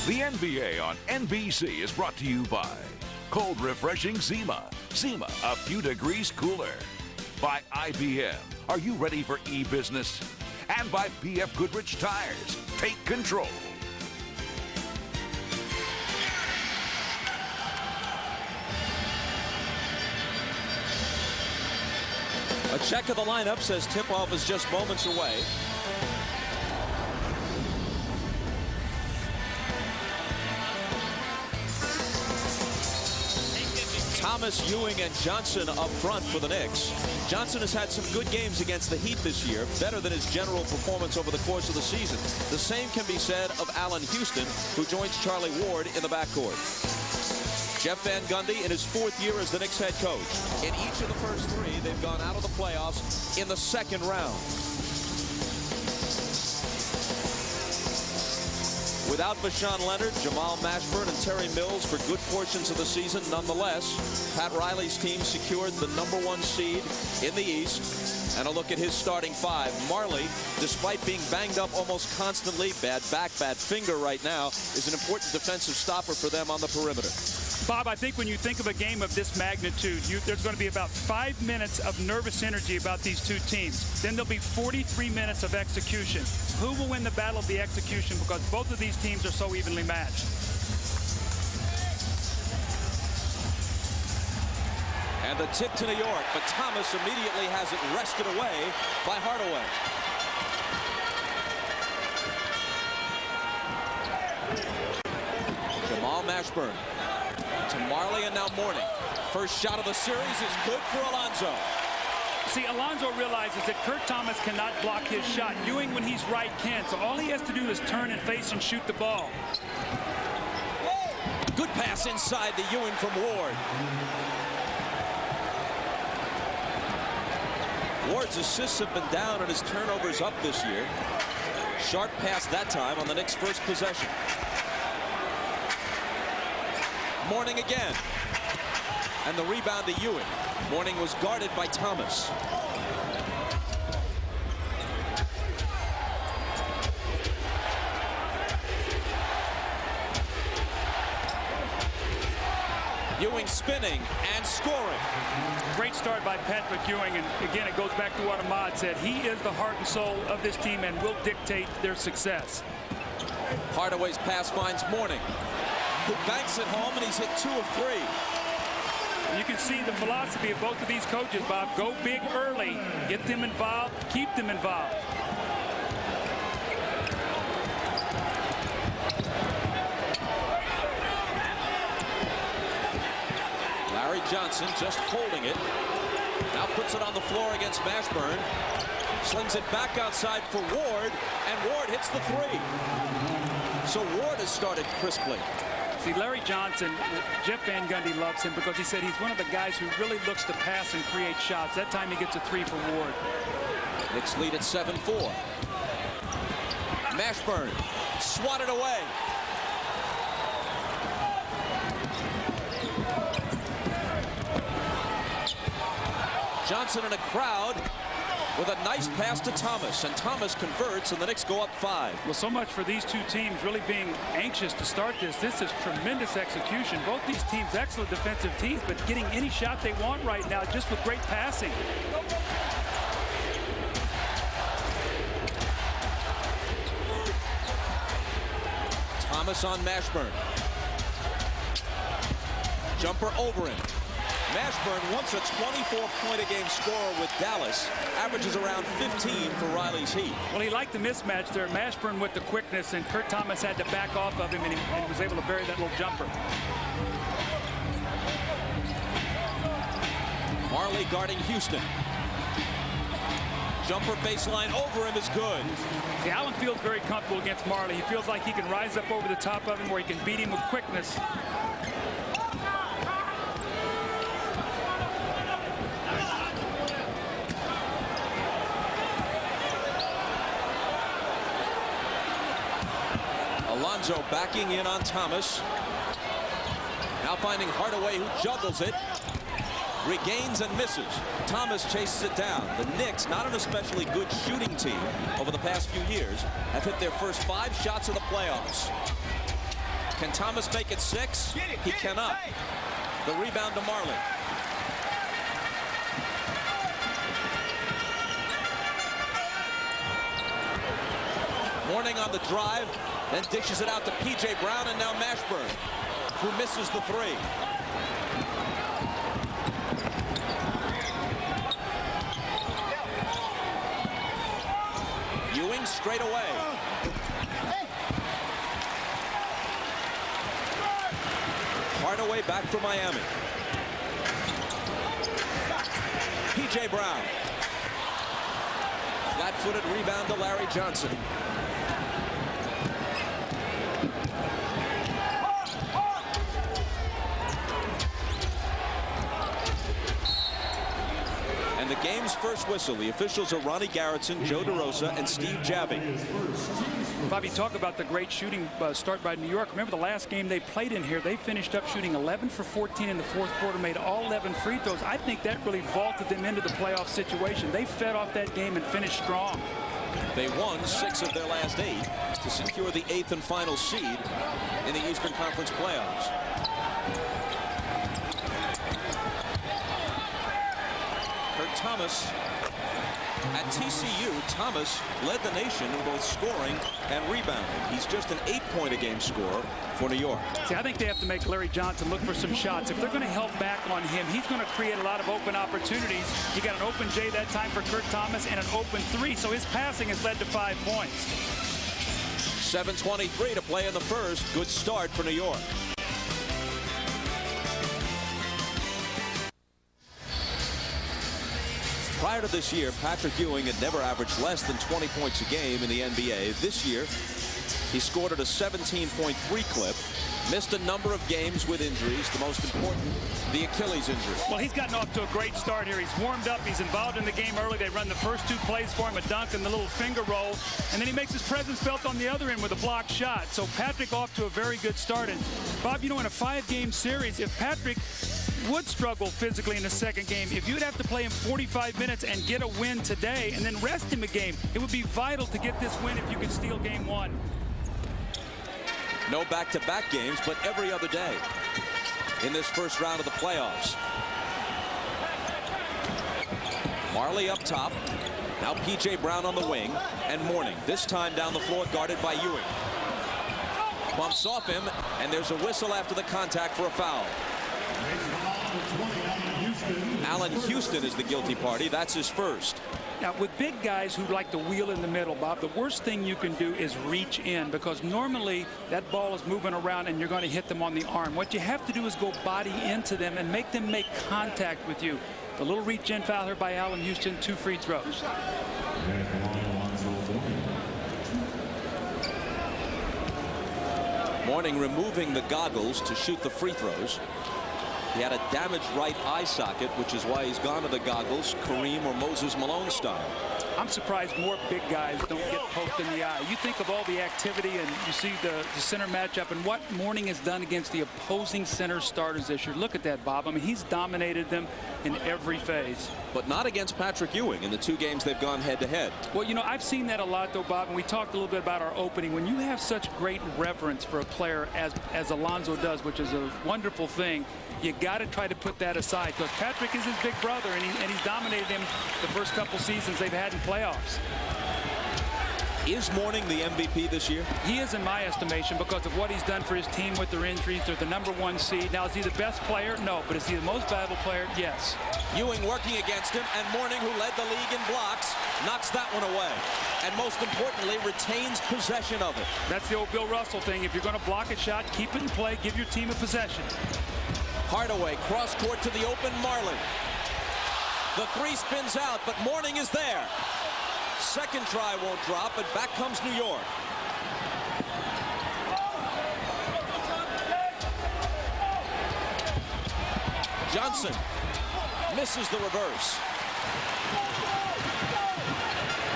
The NBA on NBC is brought to you by cold refreshing Zima. Zima, a few degrees cooler. By IBM. Are you ready for e-business? And by BF Goodrich Tires. Take control. A check of the lineup says tip-off is just moments away. Thomas, Ewing, and Johnson up front for the Knicks. Johnson has had some good games against the Heat this year, better than his general performance over the course of the season. The same can be said of Allen Houston, who joins Charlie Ward in the backcourt. Jeff Van Gundy in his 4th year as the Knicks head coach. In each of the first 3, they've gone out of the playoffs in the 2nd round. Without Bashan Leonard, Jamal Mashburn, and Terry Mills for good portions of the season, nonetheless, Pat Riley's team secured the #1 seed in the East. And a look at his starting 5. Marley, despite being banged up almost constantly, bad back, bad finger right now, is an important defensive stopper for them on the perimeter. Bob, I think when you think of a game of this magnitude, there's going to be about 5 minutes of nervous energy about these two teams. Then there'll be 43 minutes of execution. Who will win the battle of the execution? Because both of these teams are so evenly matched. And the tip to New York, but Thomas immediately has it wrested away by Hardaway. Jamal Mashburn to Marley, and now Mourning. First shot of the series is good for Alonzo. See, Alonzo realizes that Kurt Thomas cannot block his shot. Ewing, when he's right, can. So all he has to do is turn and face and shoot the ball. Good pass inside to Ewing from Ward. Ward's assists have been down and his turnovers up this year. Sharp pass that time on the Knicks' first possession. Mourning again. And the rebound to Ewing. Mourning was guarded by Thomas. Ewing spinning and scoring. Great start by Patrick Ewing, and again, it goes back to what Ahmad said. He is the heart and soul of this team and will dictate their success. Hardaway's pass finds Mourning, who banks it home, and he's hit 2 of 3. You can see the philosophy of both of these coaches, Bob. Go big early, get them involved, keep them involved. Larry Johnson just holding it. Now puts it on the floor against Mashburn. Slings it back outside for Ward, and Ward hits the 3. So Ward has started crisply. See, Larry Johnson, Jeff Van Gundy loves him because he said he's one of the guys who really looks to pass and create shots. That time he gets a 3 for Ward. Knicks lead at 7-4. Mashburn swatted away. Johnson in a crowd with a nice pass to Thomas, and Thomas converts, and the Knicks go up 5. Well, so much for these two teams really being anxious to start this. This is tremendous execution. Both these teams excellent defensive teams, but getting any shot they want right now just with great passing. Thomas on Mashburn. Jumper over him. Mashburn, once a 24-point-a-game scorer with Dallas, averages around 15 for Riley's Heat. Well, he liked the mismatch there. Mashburn with the quickness, and Kurt Thomas had to back off of him, and he was able to bury that little jumper. Marley guarding Houston. Jumper baseline over him is good. See, Allen feels very comfortable against Marley. He feels like he can rise up over the top of him where he can beat him with quickness. Alonzo backing in on Thomas. Now finding Hardaway, who juggles it. Regains and misses. Thomas chases it down. The Knicks, not an especially good shooting team over the past few years, have hit their first 5 shots of the playoffs. Can Thomas make it 6? He cannot. The rebound to Marley. Mourning on the drive, then dishes it out to P.J. Brown, and now Mashburn, who misses the 3. Ewing straight away. Hardaway back for Miami. P.J. Brown. Flat-footed rebound to Larry Johnson. And the game's first whistle. The officials are Ronnie Garrettson, Joe DeRosa, and Steve Javy. Bobby, talk about the great shooting start by New York. Remember the last game they played in here, they finished up shooting 11 for 14 in the fourth quarter, made all 11 free throws. I think that really vaulted them into the playoff situation. They fed off that game and finished strong. They won 6 of their last 8 to secure the 8th and final seed in the Eastern Conference playoffs. Kurt Thomas. At TCU, Thomas led the nation in both scoring and rebounding. He's just an 8-point-a-game scorer for New York. See, I think they have to make Larry Johnson look for some shots. If they're going to help back on him, he's going to create a lot of open opportunities. He got an open J that time for Kurt Thomas and an open 3, so his passing has led to 5 points. 7:23 to play in the first. Good start for New York. Prior to this year, Patrick Ewing had never averaged less than 20 points a game in the NBA. This year, he scored at a 17.3 clip. Missed a number of games with injuries, the most important, the Achilles injury. Well, he's gotten off to a great start here. He's warmed up. He's involved in the game early. They run the first 2 plays for him, a dunk and the little finger roll. And then he makes his presence felt on the other end with a blocked shot. So Patrick off to a very good start. And Bob, you know, in a 5-game series, if Patrick would struggle physically in the second game, if you'd have to play him 45 minutes and get a win today and then rest him a game, it would be vital to get this win if you could steal game 1. No back-to-back games, but every other day in this first round of the playoffs. Marley up top. Now P.J. Brown on the wing, and Mourning, this time down the floor, guarded by Ewing. Bumps off him, and there's a whistle after the contact for a foul. Allen Houston is the guilty party. That's his first. Now, with big guys who like to wheel in the middle, Bob, the worst thing you can do is reach in, because normally that ball is moving around and you're going to hit them on the arm. What you have to do is go body into them and make them make contact with you. The little reach in foul here by Allen Houston, 2 free throws. Mourning removing the goggles to shoot the free throws. He had a damaged right eye socket, which is why he's gone to the goggles, Kareem or Moses Malone style. I'm surprised more big guys don't get poked in the eye. You think of all the activity and you see the center matchup and what Mourning has done against the opposing center starters this year. Look at that, Bob. I mean, he's dominated them in every phase. But not against Patrick Ewing in the 2 games they've gone head-to-head. Well, you know, I've seen that a lot, though, Bob, and we talked a little bit about our opening. When you have such great reverence for a player as Alonzo does, which is a wonderful thing, you got to try to put that aside, because Patrick is his big brother, and he's dominated him the first couple seasons they've had in playoffs. Is Mourning the MVP this year? He is, in my estimation, because of what he's done for his team with their injuries. They're the #1 seed. Now, is he the best player? No. But is he the most valuable player? Yes. Ewing working against him, and Mourning, who led the league in blocks, knocks that one away. And most importantly, retains possession of it. That's the old Bill Russell thing. If you're going to block a shot, keep it in play, give your team a possession. Hardaway, cross court to the open Marley. The 3 spins out, but Mourning is there. Second try won't drop, but back comes New York. Johnson misses the reverse.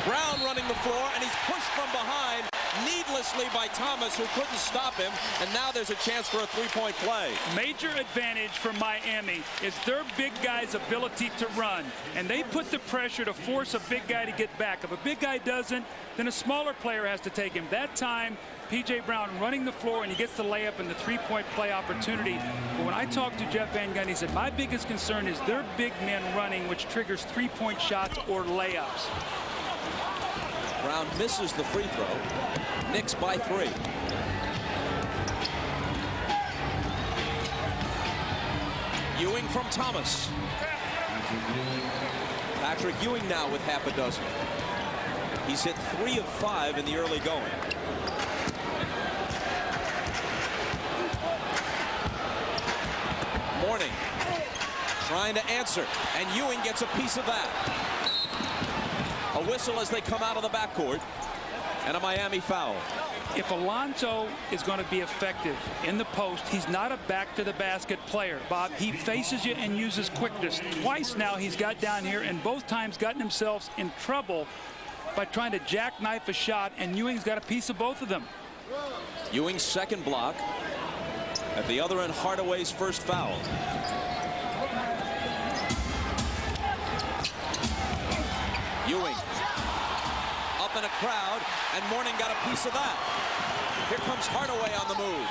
Brown running the floor, and he's pushed from behind, needless. wordlessly by Thomas, who couldn't stop him, and now there's a chance for a three-point play. Major advantage for Miami is their big guy's ability to run, and they put the pressure to force a big guy to get back. If a big guy doesn't, then a smaller player has to take him. That time, P.J. Brown running the floor, and he gets the layup and the three-point play opportunity. But when I talked to Jeff Van Gundy, he said, my biggest concern is their big men running, which triggers three-point shots or layups. Brown misses the free throw. Knicks by 3. Ewing from Thomas. Patrick Ewing now with half a dozen. He's hit 3 of 5 in the early going. Mourning trying to answer, and Ewing gets a piece of that. A whistle as they come out of the backcourt, and a Miami foul. If Alonzo is going to be effective in the post, he's not a back-to-the-basket player, Bob. He faces you and uses quickness. Twice now he's got down here, and both times gotten himself in trouble by trying to jackknife a shot, and Ewing's got a piece of both of them. Ewing's second block. At the other end, Hardaway's first foul. Ewing up in a crowd, and Mourning got a piece of that. Here comes Hardaway on the move.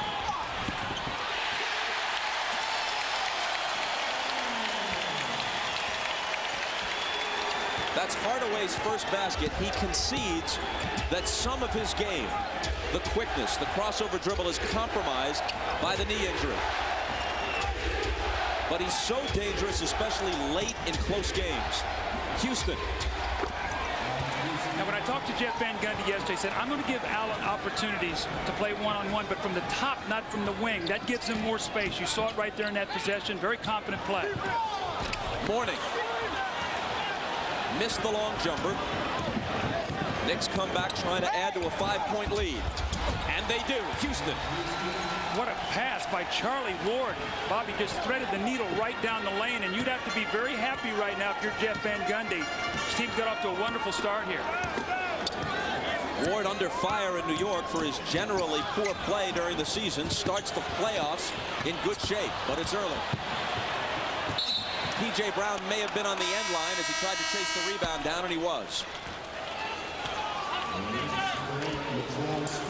That's Hardaway's first basket. He concedes that some of his game, the quickness, the crossover dribble, is compromised by the knee injury. But he's so dangerous, especially late in close games. Houston. Now, when I talked to Jeff Van Gundy yesterday, he said, I'm going to give Allen opportunities to play one-on-one, but from the top, not from the wing. That gives him more space. You saw it right there in that possession. Very confident play. Mourning. Missed the long jumper. Knicks come back trying to add to a 5-point lead. And they do. Houston. What a pass by Charlie Ward. Bobby just threaded the needle right down the lane, and you'd have to be very happy right now if you're Jeff Van Gundy. This team got off to a wonderful start here. Ward under fire in New York for his generally poor play during the season. Starts the playoffs in good shape, but it's early. P.J. Brown may have been on the end line as he tried to chase the rebound down, and he was.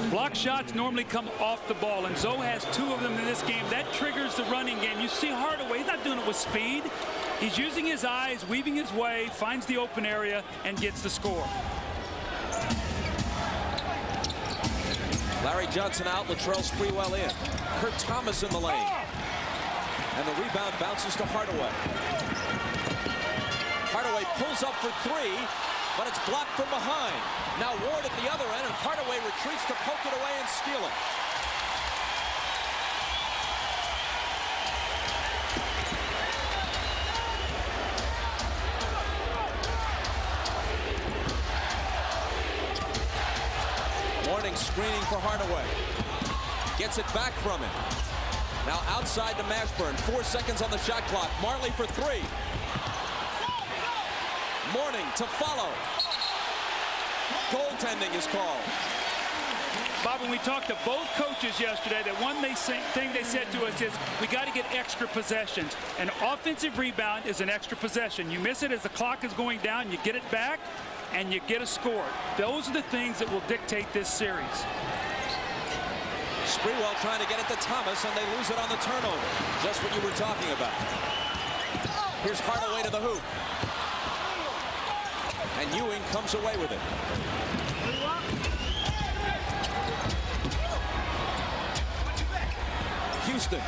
Block shots normally come off the ball, and Zoe has 2 of them in this game. That triggers the running game. You see Hardaway, he's not doing it with speed. He's using his eyes, weaving his way, finds the open area, and gets the score. Larry Johnson out, Latrell Sprewell in. Kurt Thomas in the lane. And the rebound bounces to Hardaway. Hardaway pulls up for 3, but it's blocked from behind. Now Ward at the other end, and Hardaway retreats to poke it away and steal it. Mourning screening for Hardaway. Gets it back from him. Now outside to Mashburn. 4 seconds on the shot clock. Marley for 3. Mourning to follow. Goaltending is called. Bob, when we talked to both coaches yesterday, that one thing they said to us is we got to get extra possessions. An offensive rebound is an extra possession. You miss it as the clock is going down, you get it back, and you get a score. Those are the things that will dictate this series. Sprewell trying to get it to Thomas, and they lose it on the turnover. Just what you were talking about. Here's Hardaway to the hoop. And Ewing comes away with it. Houston.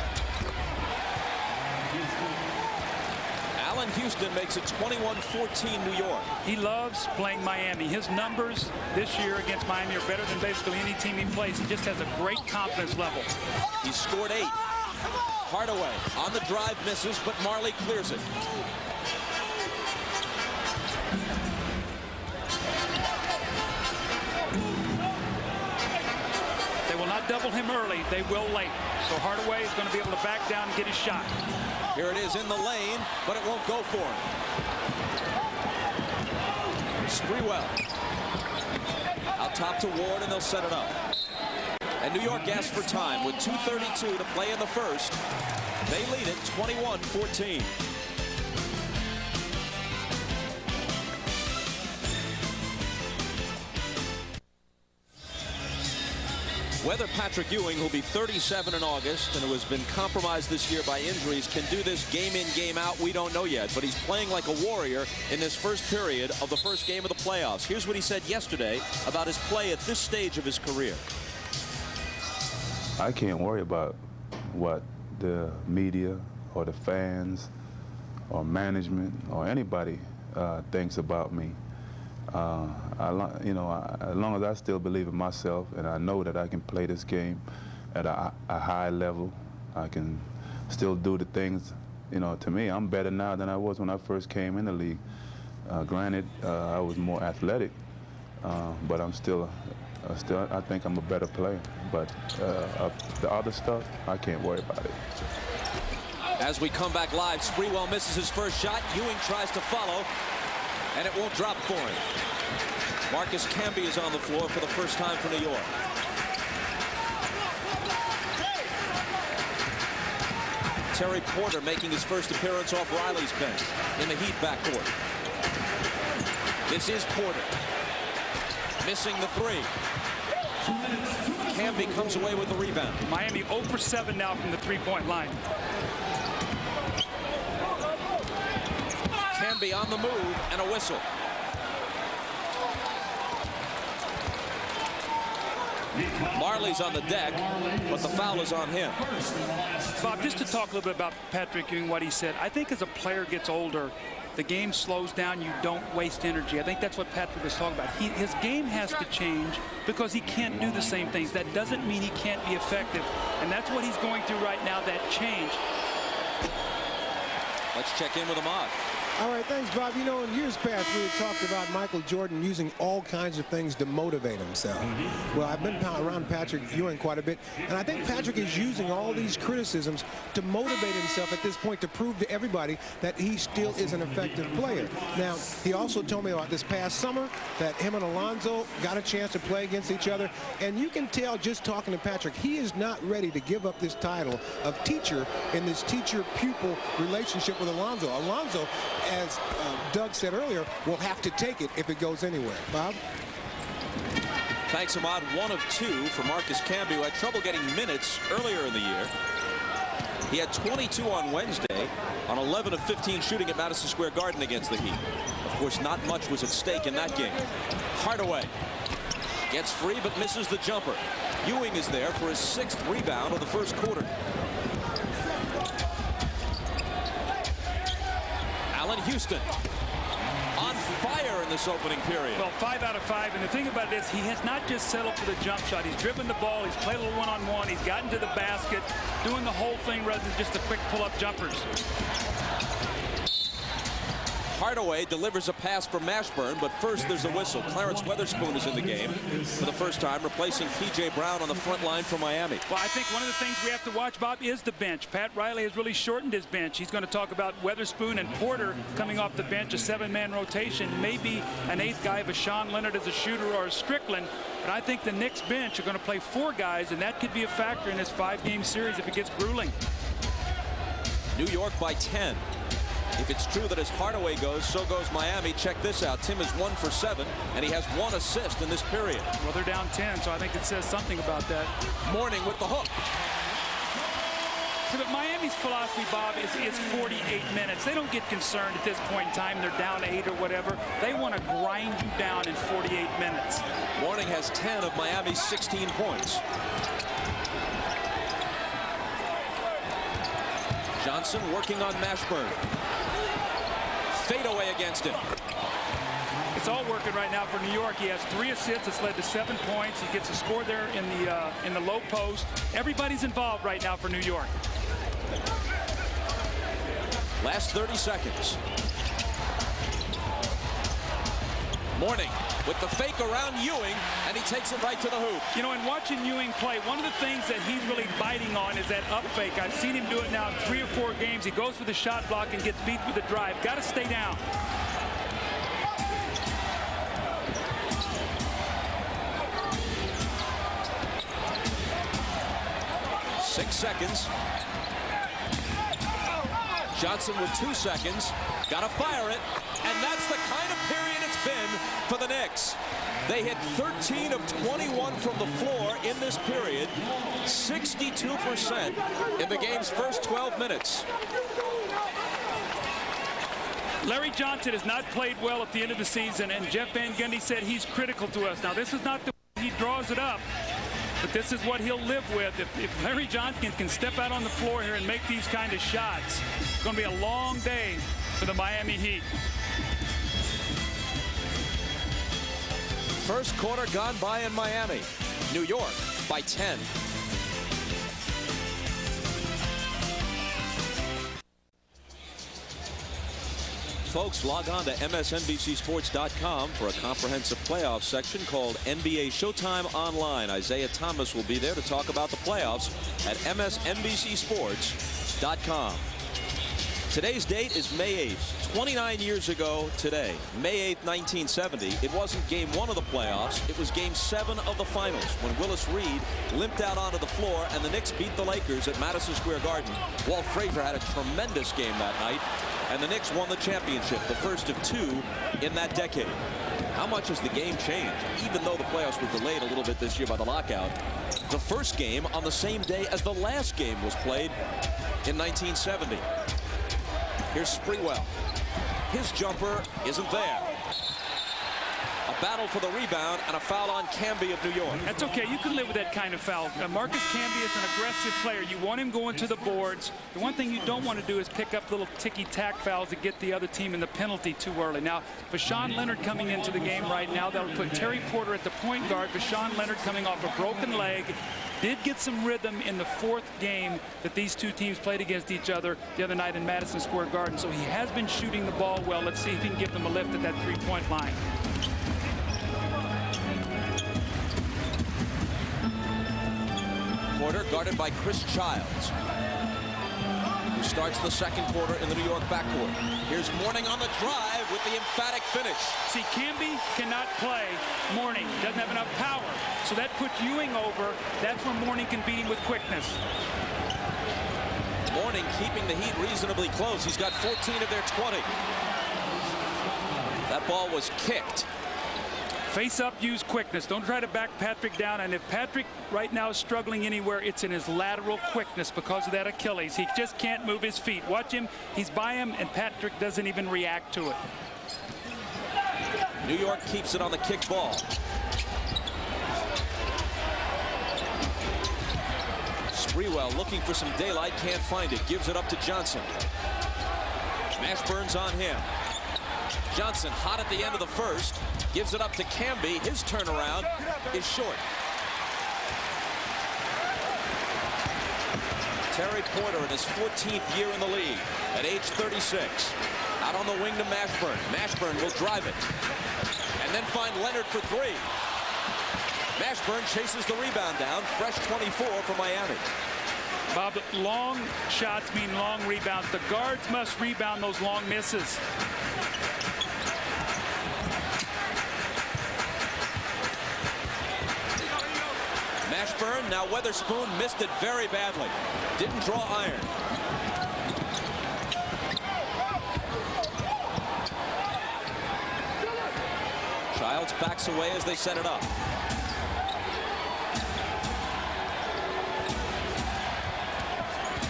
Allen Houston makes it 21-14 New York. He loves playing Miami. His numbers this year against Miami are better than basically any team he plays. He just has a great confidence level. He scored 8. Hardaway on the drive misses, but Marley clears it. They will not double him early. They will late. So Hardaway is going to be able to back down and get his shot. Here it is in the lane, but it won't go for him. Sprewell. Out top to Ward, and they'll set it up. And New York asked for time with 2:32 to play in the first. They lead it 21-14. Whether Patrick Ewing, who'll be 37 in August and who has been compromised this year by injuries, can do this game in, game out, we don't know yet. But he's playing like a warrior in this first period of the first game of the playoffs. Here's what he said yesterday about his play at this stage of his career. I can't worry about what the media or the fans or management or anybody thinks about me. As long as I still believe in myself and I know that I can play this game at a high level, I can still do the things, to me, I'm better now than I was when I first came in the league. Granted, I was more athletic, but I'm still, I think I'm a better player. But the other stuff, I can't worry about it. As we come back live, Sprewell misses his first shot. Ewing tries to follow, and it won't drop for him. Marcus Camby is on the floor for the first time for New York. Terry Porter making his first appearance off Riley's bench in the Heat backcourt. This is Porter. Missing the three. Camby comes away with the rebound. Miami 0 for 7 now from the three-point line. Camby on the move and a whistle. Marley's on the deck, but the foul is on him. Bob, just to talk a little bit about Patrick Ewing, what he said, I think as a player gets older, the game slows down, you don't waste energy. I think that's what Patrick was talking about. His game has to change because he can't do the same things. That doesn't mean he can't be effective, and that's what he's going through right now, that change. Let's check in with Ahmad. All right, thanks, Bob. In years past, we had talked about Michael Jordan using all kinds of things to motivate himself. Well, I've been around Patrick Ewing quite a bit, and I think Patrick is using all these criticisms to motivate himself at this point to prove to everybody that he still is an effective player. Now, he also told me about this past summer that him and Alonzo got a chance to play against each other, and you can tell just talking to Patrick, he is not ready to give up this title of teacher in this teacher-pupil relationship with Alonzo. Alonzo, as Doug said earlier, will have to take it if it goes anywhere. Bob? Thanks, Ahmad. 1 of 2 for Marcus Camby, who had trouble getting minutes earlier in the year. He had 22 on Wednesday on 11 of 15 shooting at Madison Square Garden against the Heat. Of course, not much was at stake in that game. Hardaway gets free but misses the jumper. Ewing is there for his 6th rebound of the first quarter. Allen Houston on fire in this opening period. Well, 5 out of 5, and the thing about it is he has not just settled for the jump shot. He's driven the ball, he's played a little one-on-one, he's gotten to the basket, doing the whole thing rather than just the quick pull-up jumpers. Hardaway delivers a pass for Mashburn, but first there's a whistle. Clarence Weatherspoon is in the game for the first time, replacing P.J. Brown on the front line for Miami. Well, I think one of the things we have to watch, Bob, is the bench. Pat Riley has really shortened his bench. He's going to talk about Weatherspoon and Porter coming off the bench, a 7-man rotation, maybe an 8th guy of a Sean Leonard as a shooter or a Strickland. But I think the Knicks bench are going to play 4 guys, and that could be a factor in this 5-game series if it gets grueling. New York by 10. If it's true that as Hardaway goes, so goes Miami. Check this out. Tim is 1 for 7, and he has 1 assist in this period. Well, they're down 10, so I think it says something about that. Mourning with the hook. So, but Miami's philosophy, Bob, is 48 minutes. They don't get concerned at this point in time. They're down 8 or whatever. They want to grind you down in 48 minutes. Mourning has 10 of Miami's 16 points. Johnson working on Mashburn. Fade away against him. It's all working right now for New York. He has 3 assists. It's led to 7 points. He gets a score there in the low post. Everybody's involved right now for New York. Last 30 seconds. Mourning with the fake around Ewing, and he takes it right to the hoop. You know, in watching Ewing play, one of the things that he's really biting on is that up fake. I've seen him do it now in 3 or 4 games. He goes for the shot block and gets beat with the drive. Got to stay down. 6 seconds. Johnson with 2 seconds. Got to fire it. And that's the kind of period it's been for the Knicks. They hit 13 of 21 from the floor in this period. 62% in the game's first 12 minutes. Larry Johnson has not played well at the end of the season, and Jeff Van Gundy said he's critical to us. Now, this is not the way he draws it up, but this is what he'll live with. If Larry Johnson can step out on the floor here and make these kind of shots, it's going to be a long day for the Miami Heat. First quarter gone by in Miami. New York by 10. Folks, log on to MSNBCSports.com for a comprehensive playoff section called NBA Showtime Online. Isaiah Thomas will be there to talk about the playoffs at MSNBCSports.com. Today's date is May 8th. 29 years ago today, May 8th, 1970, it wasn't game 1 of the playoffs. It was game 7 of the finals when Willis Reed limped out onto the floor and the Knicks beat the Lakers at Madison Square Garden. Walt Frazier had a tremendous game that night, and the Knicks won the championship, the first of 2 in that decade. How much has the game changed? Even though the playoffs were delayed a little bit this year by the lockout, the first game on the same day as the last game was played in 1970. Here's Sprewell. His jumper isn't there. A battle for the rebound and a foul on Camby of New York. That's okay. You can live with that kind of foul. Marcus Camby is an aggressive player. You want him going to the boards. The one thing you don't want to do is pick up little ticky-tack fouls to get the other team in the penalty too early. Now, Vashawn Leonard coming into the game right now, that'll put Terry Porter at the point guard. Vashawn Leonard coming off a broken leg. Did get some rhythm in the 4th game that these two teams played against each other the other night in Madison Square Garden. So he has been shooting the ball well. Let's see if he can give them a lift at that 3-point line. Porter guarded by Chris Childs, who starts the second quarter in the New York backcourt. Here's Mourning on the drive with the emphatic finish. See, Camby cannot play Mourning. Doesn't have enough power. So that puts Ewing over. That's where Mourning can beat him with quickness. Mourning keeping the Heat reasonably close. He's got 14 of their 20. That ball was kicked. Face up, use quickness. Don't try to back Patrick down. And if Patrick right now is struggling anywhere, it's in his lateral quickness because of that Achilles. He just can't move his feet. Watch him. He's by him, and Patrick doesn't even react to it. New York keeps it on the kick ball. Sprewell looking for some daylight, can't find it. Gives it up to Johnson. Mashburn's on him. Johnson hot at the end of the first. Gives it up to Camby. His turnaround is short. Terry Porter in his 14th year in the league at age 36. Out on the wing to Mashburn. Mashburn will drive it. And then find Leonard for 3. Mashburn chases the rebound down. Fresh 24 for Miami. Bob, long shots mean long rebounds. The guards must rebound those long misses. Mashburn, now Weatherspoon missed it very badly. Didn't draw iron. Childs backs away as they set it up.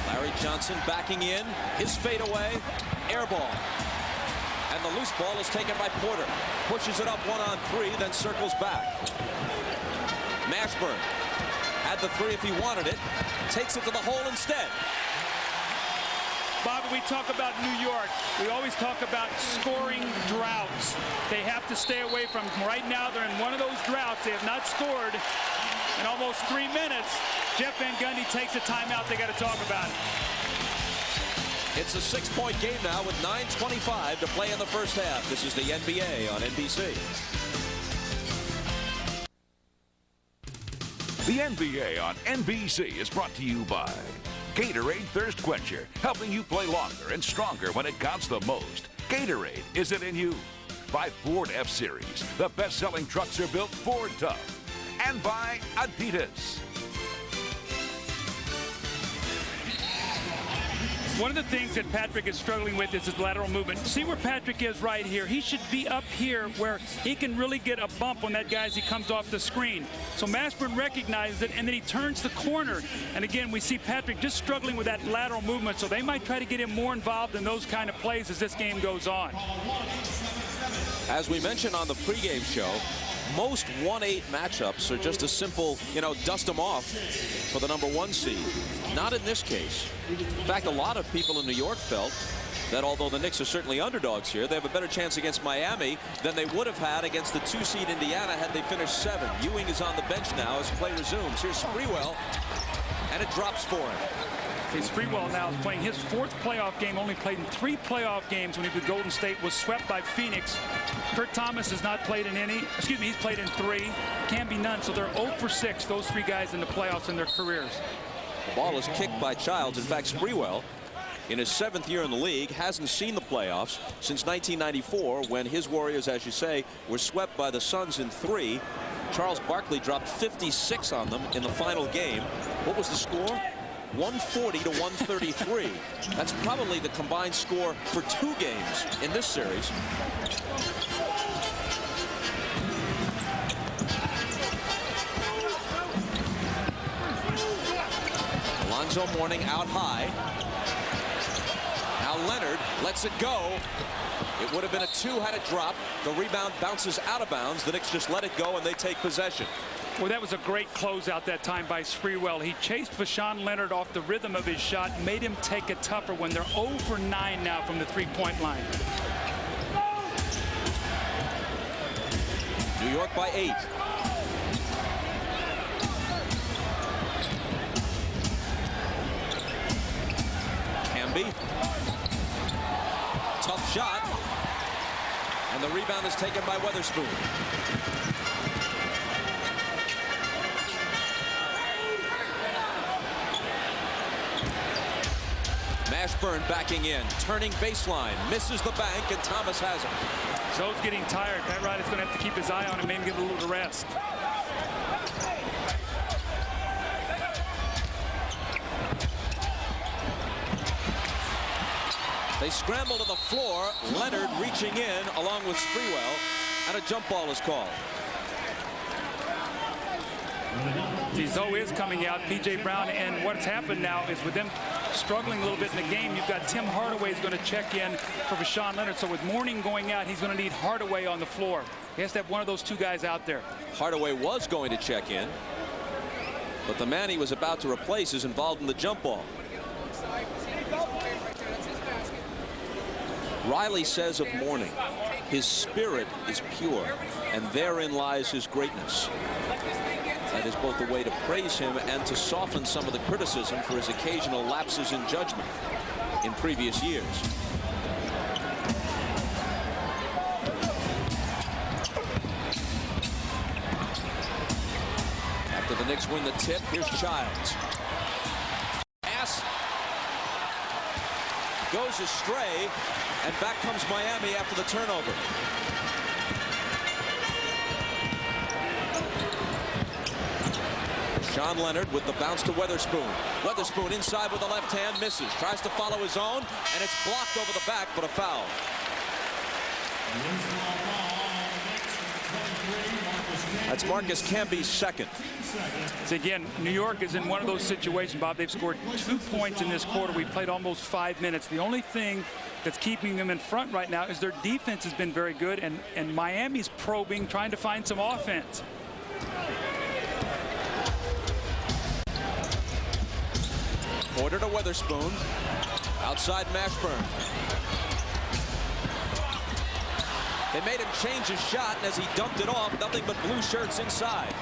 Larry Johnson backing in. His fadeaway. Air ball. And the loose ball is taken by Porter. Pushes it up 1-on-3, then circles back. Mashburn had the 3 if he wanted it. Takes it to the hole instead. Bob, we talk about New York. We always talk about scoring droughts. They have to stay away from them. Right now, they're in one of those droughts. They have not scored in almost 3 minutes. Jeff Van Gundy takes a timeout. They got to talk about it. It's a 6-point game now with 9:25 to play in the first half. This is the NBA on NBC. The NBA on NBC is brought to you by Gatorade Thirst Quencher, helping you play longer and stronger when it counts the most. Gatorade, is it in you? By Ford F-Series, the best-selling trucks are built Ford tough. And by Adidas. One of the things that Patrick is struggling with is his lateral movement. See where Patrick is right here. He should be up here where he can really get a bump on that guy as he comes off the screen. So Mashburn recognizes it, and then he turns the corner. And again, we see Patrick just struggling with that lateral movement. So they might try to get him more involved in those kind of plays as this game goes on. As we mentioned on the pregame show, most 1-8 matchups are just a simple, dust them off for the #1 seed. Not in this case. In fact, a lot of people in New York felt that although the Knicks are certainly underdogs here, they have a better chance against Miami than they would have had against the 2 seed Indiana had they finished 7. Ewing is on the bench now as play resumes. Here's Sprewell, and it drops for him. Sprewell now is playing his 4th playoff game, only played in 3 playoff games when he was Golden State, was swept by Phoenix. Kurt Thomas has not played in any, he's played in 3, can be none, so they're 0 for 6, those 3 guys in the playoffs in their careers. The ball is kicked by Childs. In fact, Sprewell, in his 7th year in the league, hasn't seen the playoffs since 1994 when his Warriors, as you say, were swept by the Suns in 3. Charles Barkley dropped 56 on them in the final game. What was the score? 140 to 133. That's probably the combined score for 2 games in this series. Alonzo Mourning out high. Now Leonard lets it go. It would have been a 2 had it dropped. The rebound bounces out of bounds. The Knicks just let it go and they take possession. Well, that was a great closeout that time by Sprewell. He chased Vashawn Leonard off the rhythm of his shot, made him take a tougher one. They're 0 for 9 now from the 3-point line. New York by 8. Camby. Tough shot. And the rebound is taken by Weatherspoon. Mashburn backing in, turning baseline, misses the bank, and Thomas has him. Zoe's getting tired. Pat Riley's going to have to keep his eye on him, maybe give him a little rest. They scramble to the floor. Leonard reaching in along with Sprewell, and a jump ball is called. Zoe is coming out, P.J. Brown, and what's happened now is with them struggling a little bit in the game, you've got Tim Hardaway is going to check in for Vashawn Leonard. So with Mourning going out, he's going to need Hardaway on the floor. He has to have one of those 2 guys out there. Hardaway was going to check in, but the man he was about to replace is involved in the jump ball. Riley says of Mourning, his spirit is pure, and therein lies his greatness. That is both a way to praise him and to soften some of the criticism for his occasional lapses in judgment in previous years. After the Knicks win the tip, here's Childs. Pass goes astray, and back comes Miami after the turnover. Vashawn Leonard with the bounce to Weatherspoon. Weatherspoon inside with the left hand, misses. Tries to follow his own, and it's blocked over the back, but a foul. That's Marcus Camby's 2nd. So again, New York is in one of those situations, Bob. They've scored 2 points in this quarter. We've played almost 5 minutes. The only thing that's keeping them in front right now is their defense has been very good, and Miami's probing, trying to find some offense. Porter to Weatherspoon. Outside Mashburn. They made him change his shot, and as he dumped it off, nothing but blue shirts inside.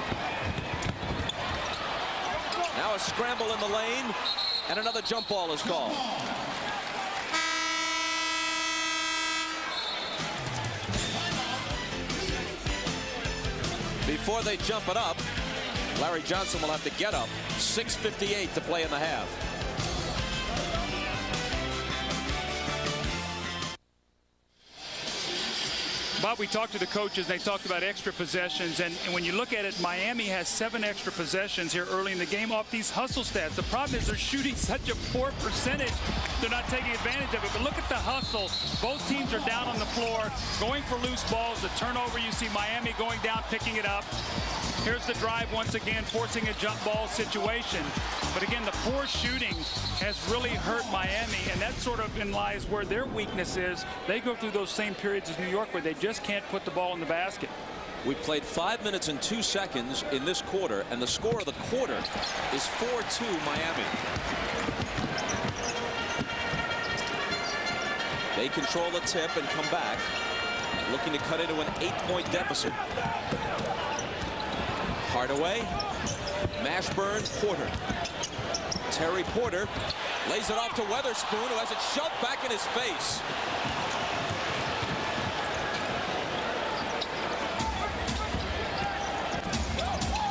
Now a scramble in the lane, and another jump ball is called. Before they jump it up, Larry Johnson will have to get up. 6:58 to play in the half. Bob, we talked to the coaches. They talked about extra possessions. And when you look at it, Miami has 7 extra possessions here early in the game off these hustle stats. The problem is they're shooting such a poor percentage. They're not taking advantage of it. But look at the hustle. Both teams are down on the floor, going for loose balls. The turnover, you see Miami going down, picking it up. Here's the drive once again, forcing a jump ball situation. But again, the poor shooting has really hurt Miami, and that sort of lies where their weakness is. They go through those same periods as New York where they just can't put the ball in the basket. We played 5 minutes and 2 seconds in this quarter, and the score of the quarter is 4-2 Miami. They control the tip and come back, looking to cut into an 8-point deficit. Hardaway, Mashburn, Porter. Terry Porter lays it off to Weatherspoon, who has it shoved back in his face.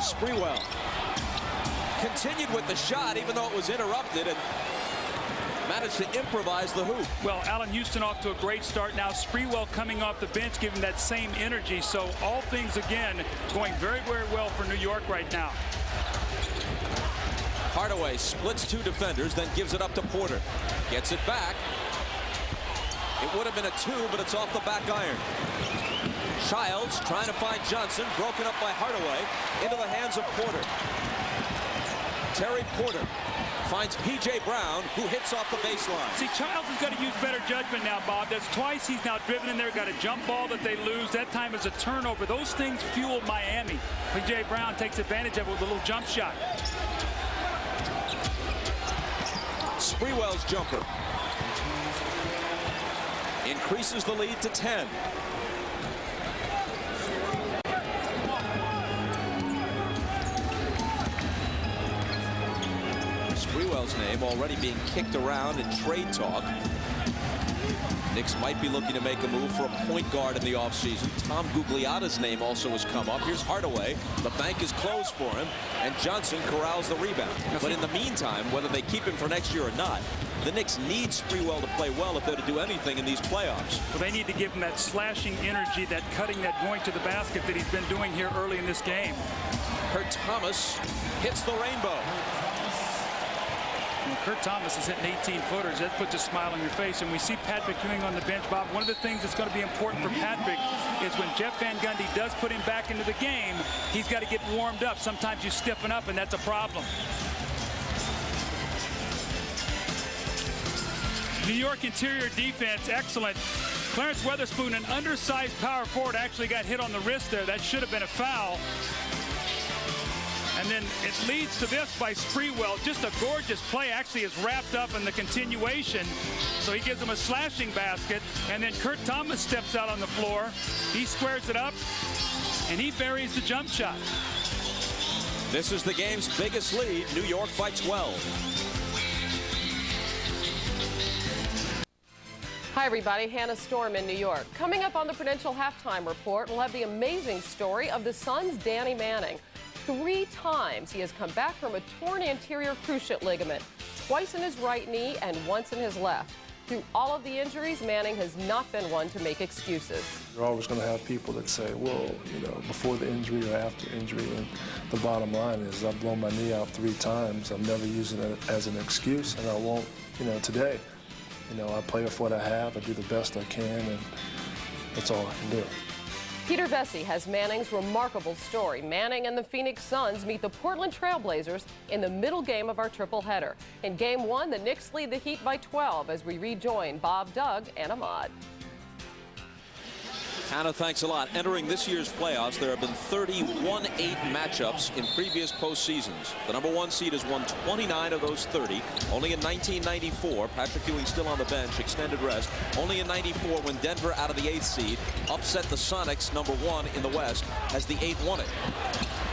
Sprewell continued with the shot, even though it was interrupted, and managed to improvise the hoop. Well, Allen Houston off to a great start now. Sprewell coming off the bench, giving that same energy. So all things, again, going very, very well for New York right now. Hardaway splits 2 defenders, then gives it up to Porter. Gets it back. It would have been a 2, but it's off the back iron. Childs trying to find Johnson, broken up by Hardaway, into the hands of Porter. Terry Porter finds P.J. Brown, who hits off the baseline. See, Childs has got to use better judgment now, Bob. That's twice he's now driven in there, got a jump ball that they lose. That time is a turnover. Those things fuel Miami. P.J. Brown takes advantage of it with a little jump shot. Sprewell's jumper increases the lead to 10. Sprewell's name already being kicked around in trade talk. Knicks might be looking to make a move for a point guard in the offseason. Tom Gugliotta's name also has come up. Here's Hardaway. The bank is closed for him, and Johnson corrals the rebound. But in the meantime, whether they keep him for next year or not, the Knicks need Sprewell to play well if they're to do anything in these playoffs. Well, they need to give him that slashing energy, that cutting, that going to the basket that he's been doing here early in this game. Kurt Thomas hits the rainbow. When Kurt Thomas is hitting 18-footers, that puts a smile on your face. And we see Patrick Ewing on the bench, Bob. One of the things that's going to be important for Patrick is when Jeff Van Gundy does put him back into the game, he's got to get warmed up. Sometimes you stiffen up, and that's a problem. New York interior defense, excellent. Clarence Weatherspoon, an undersized power forward, actually got hit on the wrist there. That should have been a foul. And then it leads to this by Sprewell. Just a gorgeous play. Actually is wrapped up in the continuation. So he gives him a slashing basket. And then Kurt Thomas steps out on the floor. He squares it up, and he buries the jump shot. This is the game's biggest lead. New York by 12. Hi, everybody. Hannah Storm in New York. Coming up on the Prudential Halftime Report, we'll have the amazing story of the Suns' Danny Manning. 3 times he has come back from a torn anterior cruciate ligament, twice in his right knee and once in his left. Through all of the injuries, Manning has not been one to make excuses. You're always going to have people that say, well, you know, before the injury or after injury. And the bottom line is I've blown my knee out 3 times. I'm never using it as an excuse, and I won't, you know, today. You know, I play with what I have. I do the best I can, and that's all I can do. Peter Vesey has Manning's remarkable story. Manning and the Phoenix Suns meet the Portland Trailblazers in the middle game of our triple header. In Game 1, the Knicks lead the Heat by 12 as we rejoin Bob, Doug, and Ahmad. Hannah, thanks a lot. Entering this year's playoffs, there have been 31-8 matchups in previous postseasons. The number 1 seed has won 29 of those 30. Only in 1994, Patrick Ewing still on the bench, extended rest. Only in 94, when Denver, out of the 8th seed, upset the Sonics, number 1 in the West, has the 8 won it.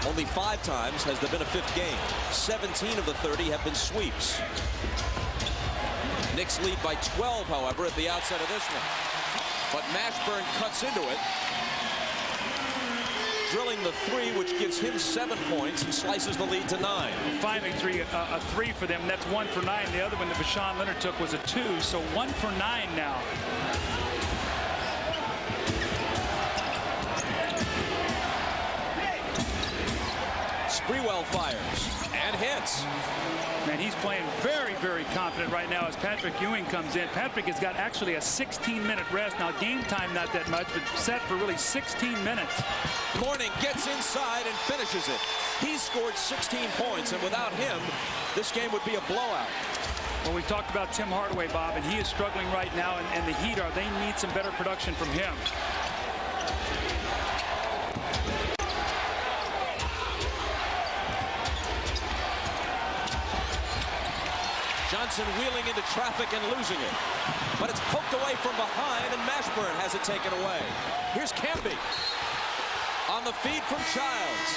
Only 5 times has there been a 5th game. 17 of the 30 have been sweeps. Knicks lead by 12, however, at the outset of this one. But Mashburn cuts into it, drilling the 3, which gives him 7 points and slices the lead to 9. Finally, a 3 for them. That's 1 for 9. The other one that Vashawn Leonard took was a 2, so 1 for 9 now. Sprewell fires and hits. Man, he's playing very, very confident right now as Patrick Ewing comes in. Patrick has got actually a 16-minute rest. Now, game time not that much, but set for really 16 minutes. Mourning gets inside and finishes it. He scored 16 points, and without him, this game would be a blowout. Well, we talked about Tim Hardaway, Bob, and he is struggling right now, and the Heat they need some better production from him. Johnson wheeling into traffic and losing it. But it's poked away from behind, and Mashburn has it taken away. Here's Camby on the feed from Childs.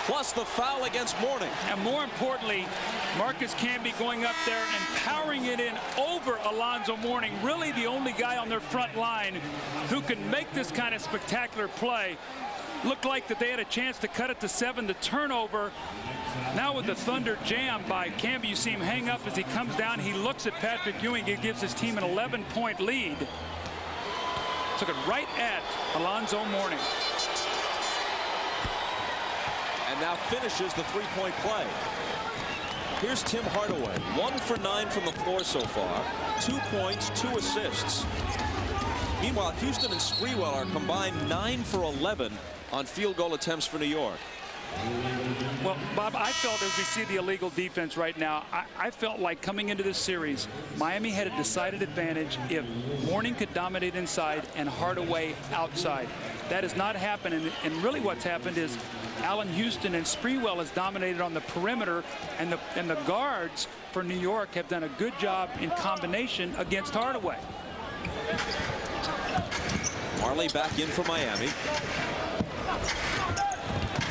Plus the foul against Mourning. And more importantly, Marcus Camby going up there and powering it in over Alonzo Mourning. Really the only guy on their front line who can make this kind of spectacular play. Looked like that they had a chance to cut it to 7. The turnover. Now with the Thunder jam by Camby, you see him hang up as he comes down. He looks at Patrick Ewing. It gives his team an 11-point lead. Took it right at Alonzo Mourning. And now finishes the three-point play. Here's Tim Hardaway. 1 for 9 from the floor so far. 2 points, 2 assists. Meanwhile, Houston and Sprewell are combined 9 for 11 on field goal attempts for New York. Well, Bob, I felt as we see the illegal defense right now, I felt like coming into this series, Miami had a decided advantage if Mourning could dominate inside and Hardaway outside. That has not happened, and really what's happened is Allen Houston and Sprewell has dominated on the perimeter, and the guards for New York have done a good job in combination against Hardaway. Marley back in for Miami.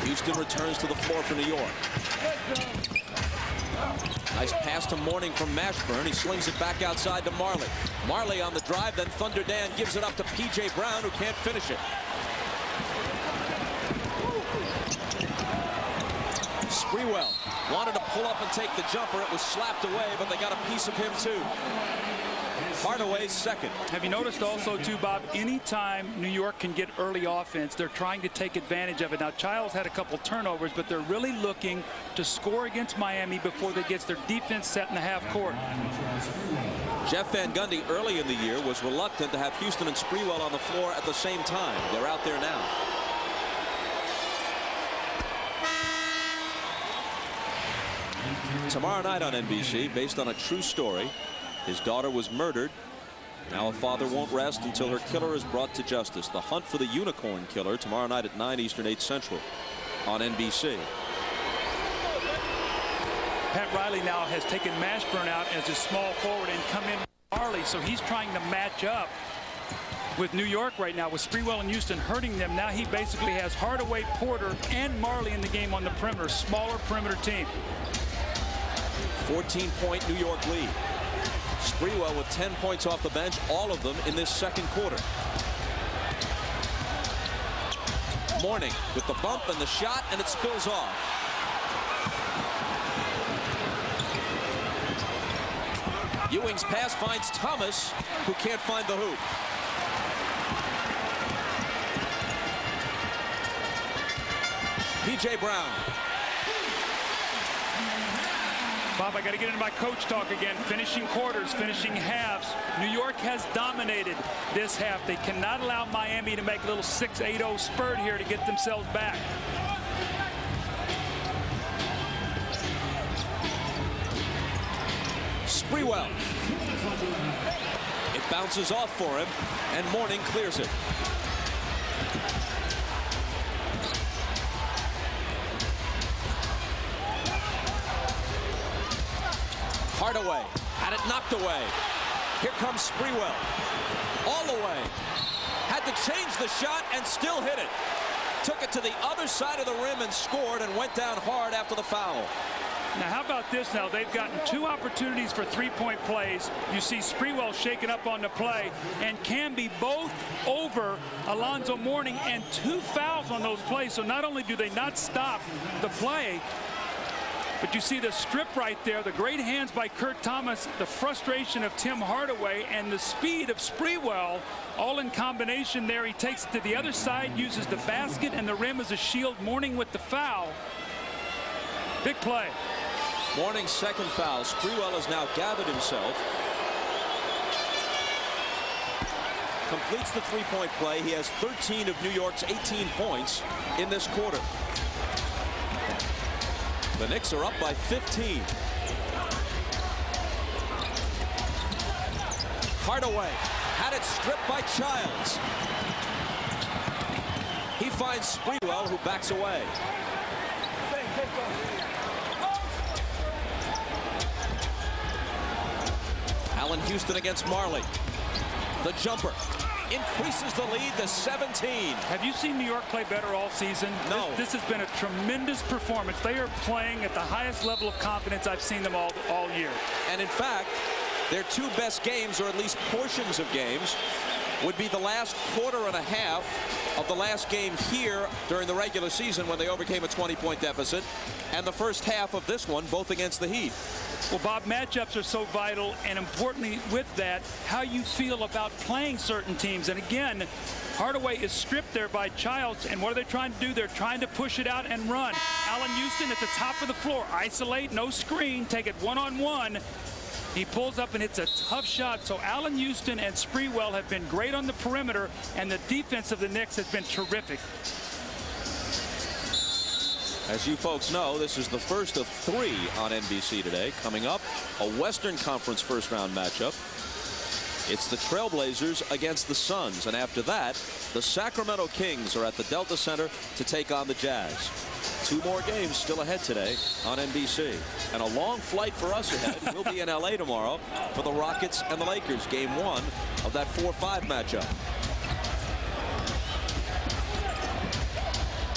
Houston returns to the floor for New York. Nice pass to Mourning from Mashburn. He slings it back outside to Marley. Marley on the drive, then Thunder Dan gives it up to P.J. Brown, who can't finish it. Sprewell wanted to pull up and take the jumper. It was slapped away, but they got a piece of him, too. Hardaway's second. Have you noticed also, too, Bob, anytime New York can get early offense, they're trying to take advantage of it. Now, Childs had a couple turnovers, but they're really looking to score against Miami before they get their defense set in the half court. Jeff Van Gundy early in the year was reluctant to have Houston and Sprewell on the floor at the same time. They're out there now. Tomorrow night on NBC, based on a true story, his daughter was murdered. Now a father won't rest until her killer is brought to justice. The hunt for the unicorn killer tomorrow night at 9 Eastern, 8 Central on NBC. Pat Riley now has taken Mashburn out as a small forward and come in Marley, so he's trying to match up with New York right now with Sprewell and Houston hurting them. Now he basically has Hardaway, Porter, and Marley in the game on the perimeter. Smaller perimeter team. 14-point New York lead. Sprewell with 10 points off the bench, all of them in this second quarter. Mourning with the bump and the shot, and it spills off. Ewing's pass finds Thomas, who can't find the hoop. P.J. Brown. Bob, I got to get into my coach talk again. Finishing quarters, finishing halves. New York has dominated this half. They cannot allow Miami to make a little 6-8-0 spurt here to get themselves back. Sprewell. It bounces off for him, and Mourning clears it. Hardaway had it knocked away. Here comes Sprewell. All the way. Had to change the shot and still hit it. Took it to the other side of the rim and scored and went down hard after the foul. Now, how about this now? They've gotten 2 opportunities for 3-point plays. You see Sprewell shaking up on the play, and Camby both over Alonzo Mourning, and 2 fouls on those plays. So not only do they not stop the play, But you see the strip right there, the great hands by Kurt Thomas, the frustration of Tim Hardaway, and the speed of Sprewell, all in combination there. He takes it to the other side, uses the basket and the rim as a shield. Mourning with the foul. Big play. Mourning's second foul. Sprewell has now gathered himself. Completes the three-point play. He has 13 of New York's 18 points in this quarter. The Knicks are up by 15. Hardaway had it stripped by Childs. He finds Sprewell, who backs away. Allen Houston against Marley. The jumper increases the lead to 17. Have you seen New York play better all season? No. This has been a tremendous performance. They are playing at the highest level of confidence I've seen them all year. And in fact, their two best games, or at least portions of games, would be the last quarter and a half of the last game here during the regular season when they overcame a 20-point deficit, and the first half of this one, both against the Heat. Well, Bob, matchups are so vital, and importantly with that, how you feel about playing certain teams. And again, Hardaway is stripped there by Childs, and what are they trying to do? They're trying to push it out and run. Allen Houston at the top of the floor, isolate, no screen, take it one-on-one. He pulls up and hits a tough shot. So Allen Houston and Sprewell have been great on the perimeter, and the defense of the Knicks has been terrific. As you folks know, this is the first of 3 on NBC today. Coming up, a Western Conference first-round matchup. It's the Trailblazers against the Suns, and after that, the Sacramento Kings are at the Delta Center to take on the Jazz. 2 more games still ahead today on NBC, and a long flight for us ahead. We'll be in LA tomorrow for the Rockets and the Lakers, game 1 of that 4-5 matchup.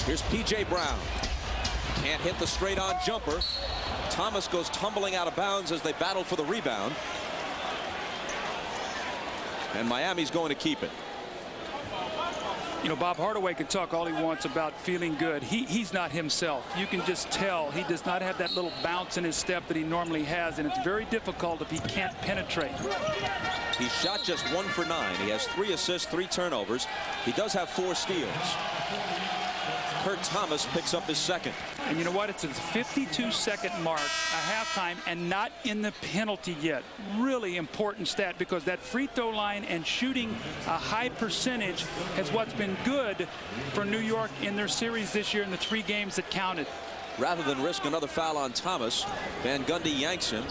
Here's P.J. Brown. Can't hit the straight-on jumper. Thomas goes tumbling out of bounds as they battle for the rebound. And Miami's going to keep it. You know, Bob, Hardaway can talk all he wants about feeling good. He's not himself. You can just tell he does not have that little bounce in his step that he normally has, and it's very difficult if he can't penetrate. He shot just 1 for 9. He has 3 assists, 3 turnovers. He does have 4 steals. Kurt Thomas picks up his second. And you know what? It's a 52-second mark, a halftime, and not in the penalty yet. Really important stat, because that free throw line and shooting a high percentage has what's been good for New York in their series this year in the 3 games that counted. Rather than risk another foul on Thomas, Van Gundy yanks him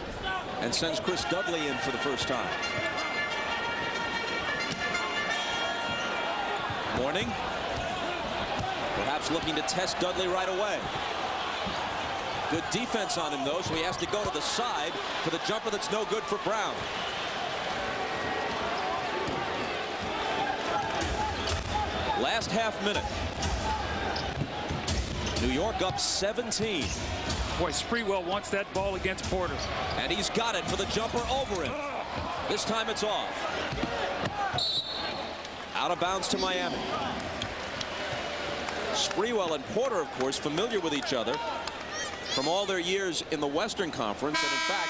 and sends Chris Dudley in for the first time. Mourning. Perhaps looking to test Dudley right away. Good defense on him, though, so he has to go to the side for the jumper that's no good for Brown. Last half minute. New York up 17. Boy, Sprewell wants that ball against Porter. And he's got it for the jumper over him. This time it's off. Out of bounds to Miami. Sprewell and Porter, of course, familiar with each other from all their years in the Western Conference. And in fact,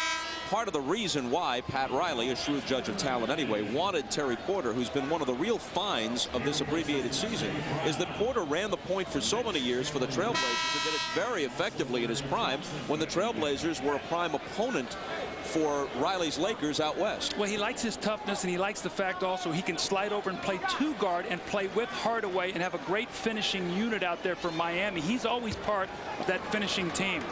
part of the reason why Pat Riley, a shrewd judge of talent anyway, wanted Terry Porter, who's been one of the real finds of this abbreviated season, is that Porter ran the point for so many years for the Trailblazers and did it very effectively in his prime when the Trailblazers were a prime opponent for Riley's Lakers out west. Well, he likes his toughness, and he likes the fact also he can slide over and play 2 guard and play with Hardaway and have a great finishing unit out there for Miami. He's always part of that finishing team.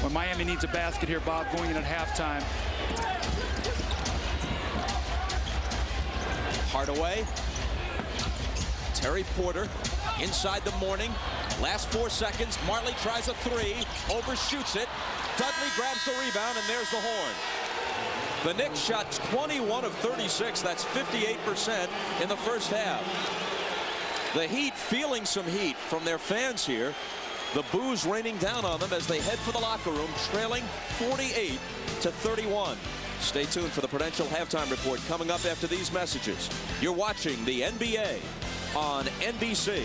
Well, Miami needs a basket here, Bob, going in at halftime. Hardaway. Terry Porter inside the Mourning. Last 4 seconds. Marley tries a 3. Overshoots it. Dudley grabs the rebound, and there's the horn. The Knicks shot 21 of 36. That's 58% in the first half. The Heat feeling some heat from their fans here. The boos raining down on them as they head for the locker room, trailing 48-31. Stay tuned for the Prudential Halftime Report coming up after these messages. You're watching the NBA on NBC.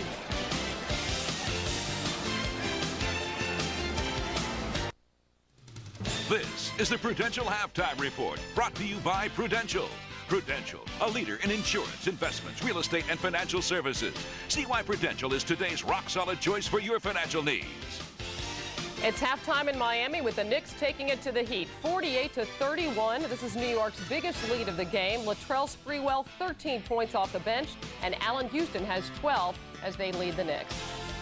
This is the Prudential Halftime Report, brought to you by Prudential. Prudential, a leader in insurance, investments, real estate, and financial services. See why Prudential is today's rock-solid choice for your financial needs. It's halftime in Miami with the Knicks taking it to the Heat, 48-31. This is New York's biggest lead of the game. Latrell Sprewell, 13 points off the bench, and Allen Houston has 12 as they lead the Knicks.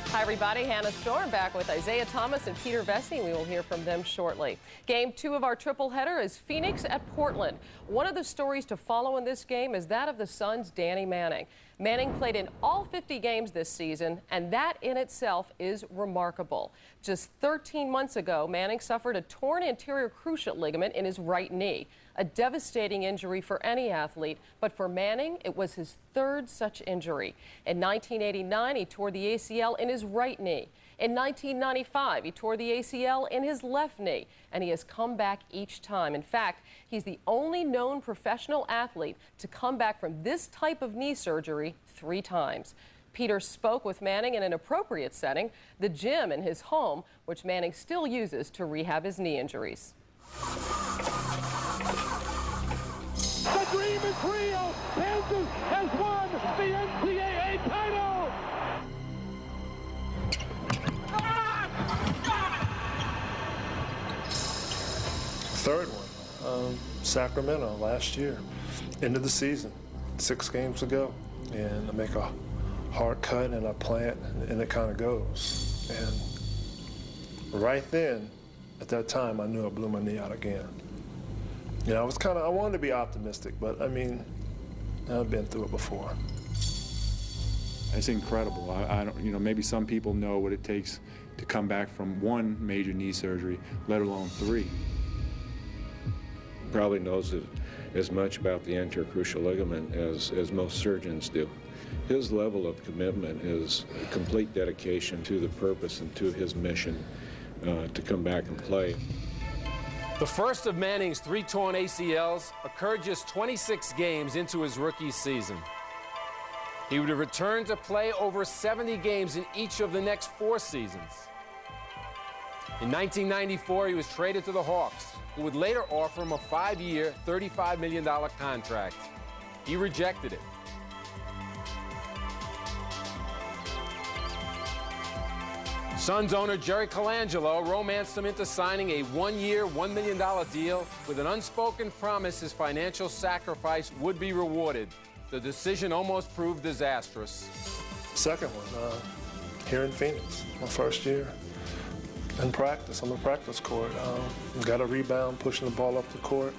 Hi, everybody. Hannah Storm back with Isaiah Thomas and Peter Vesey. We will hear from them shortly. Game 2 of our triple header is Phoenix at Portland. One of the stories to follow in this game is that of the Suns' Danny Manning. Manning played in all 50 games this season, and that in itself is remarkable. Just 13 months ago, Manning suffered a torn anterior cruciate ligament in his right knee, a devastating injury for any athlete, but for Manning, it was his third such injury. In 1989, he tore the ACL in his right knee. In 1995, he tore the ACL in his left knee, and he has come back each time. In fact, he's the only known professional athlete to come back from this type of knee surgery 3 times. Peter spoke with Manning in an appropriate setting, the gym in his home, which Manning still uses to rehab his knee injuries. The dream is real. Kansas has won the NCAA title. Third one, Sacramento last year, end of the season, 6 games ago, and I make a hard cut and I plant, and it kind of goes. And right then, at that time, I knew I blew my knee out again. You know, I wanted to be optimistic, but I mean, I've been through it before. It's incredible. I don't, you know, maybe some people know what it takes to come back from 1 major knee surgery, let alone 3. Probably knows as much about the anterior cruciate ligament as most surgeons do. His level of commitment is a complete dedication to the purpose and to his mission to come back and play. The first of Manning's 3 torn ACLs occurred just 26 games into his rookie season. He would have returned to play over 70 games in each of the next 4 seasons. In 1994, he was traded to the Hawks, who would later offer him a 5-year, $35 million contract. He rejected it. Suns owner Jerry Colangelo romanced him into signing a 1-year, $1 million deal with an unspoken promise his financial sacrifice would be rewarded. The decision almost proved disastrous. Second one, here in Phoenix, my first year in practice, on the practice court. Got a rebound, pushing the ball up the court.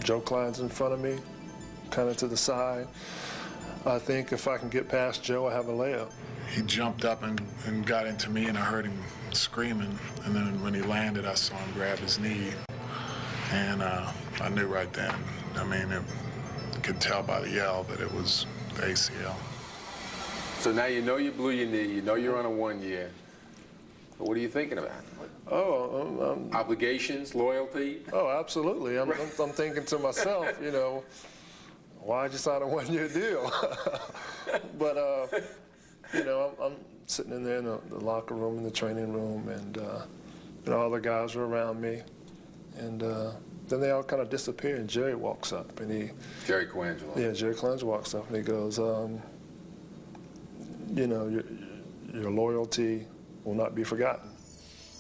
Joe Klein's in front of me, kind of to the side. I think if I can get past Joe, I have a layup. He jumped up and got into me, and I heard him screaming. And then when he landed, I saw him grab his knee. And I knew right then, I mean, could tell by the yell that it was the ACL. So now you know you blew your knee, you know you're on a 1-year. What are you thinking about? Oh, obligations, loyalty? Oh, absolutely. I'm thinking to myself, you know, why just sign a 1-year deal? But, you know, I'm sitting in there in the locker room, in the training room, and you know, all the guys are around me. And then they all kind of disappear, and Jerry walks up, and Jerry Colangelo. Yeah, Jerry Colangelo walks up, and he goes, you know, your loyalty will not be forgotten.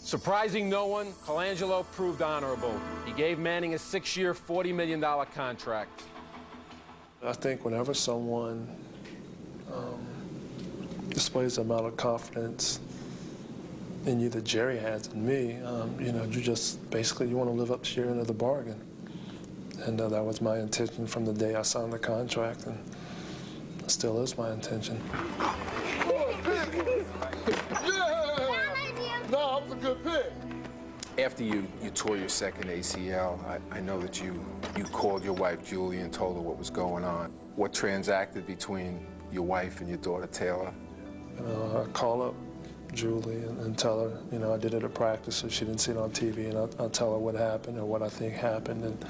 Surprising no one, Colangelo proved honorable. He gave Manning a 6-year, $40 million contract. I think whenever someone displays the amount of confidence in you that Jerry has in me, you know, you just basically you want to live up to your end of the bargain. And that was my intention from the day I signed the contract, and it still is my intention. No, that was a good pick. After you tore your second ACL, I know that you called your wife, Julie, and told her what was going on. What transacted between your wife and your daughter, Taylor? I call up Julie and tell her, you know, I did it at practice, so she didn't see it on TV, and I'll tell her what happened or what I think happened, and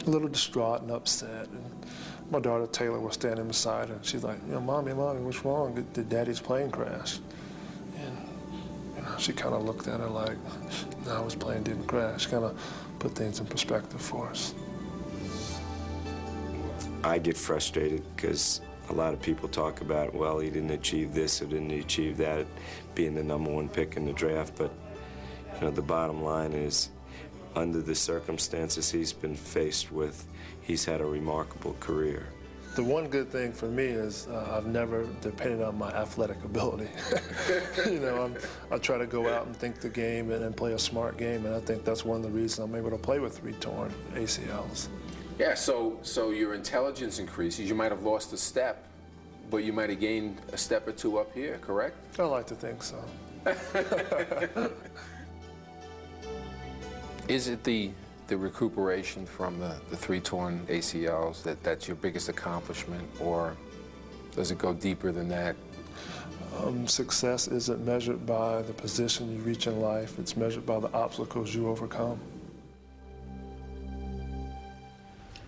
a little distraught and upset. And my daughter Taylor was standing beside her, and she's like, Mommy, what's wrong? Did Daddy's plane crash? And she kind of looked at her like, no, his plane didn't crash. Kind of put things in perspective for us. I get frustrated because a lot of people talk about, well, he didn't achieve this or didn't achieve that, being the #1 pick in the draft. But, the bottom line is, under the circumstances he's been faced with, he's had a remarkable career. The one good thing for me is I've never depended on my athletic ability. I try to go out and think the game and play a smart game, and I think that's one of the reasons I'm able to play with 3 torn ACLs. Yeah, so your intelligence increases. You might have lost a step, but you might have gained a step or 2 up here, correct? I like to think so. Is it the recuperation from the 3 torn ACLs that's your biggest accomplishment, or does it go deeper than that? Success isn't measured by the position you reach in life. It's measured by the obstacles you overcome.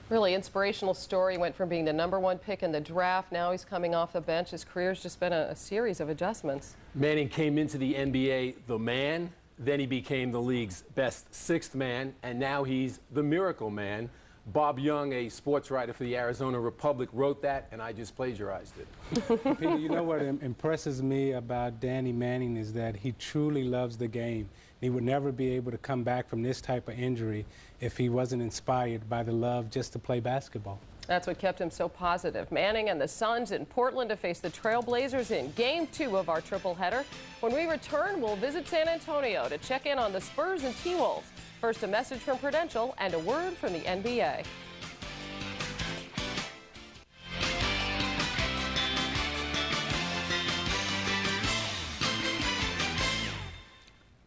Really inspirational story. Went from being the #1 pick in the draft. Now he's coming off the bench. His career's just been a series of adjustments. Manning came into the NBA the man, then he became the league's best 6th man, and now he's the miracle man. Bob Young, a sports writer for the Arizona Republic, wrote that, and I just plagiarized it. Peter, you know what impresses me about Danny Manning is that he truly loves the game. He would never be able to come back from this type of injury if he wasn't inspired by the love just to play basketball. That's what kept him so positive. Manning and the Suns in Portland to face the Trailblazers in Game 2 of our triple header. When we return, we'll visit San Antonio to check in on the Spurs and T-Wolves. First, a message from Prudential and a word from the NBA.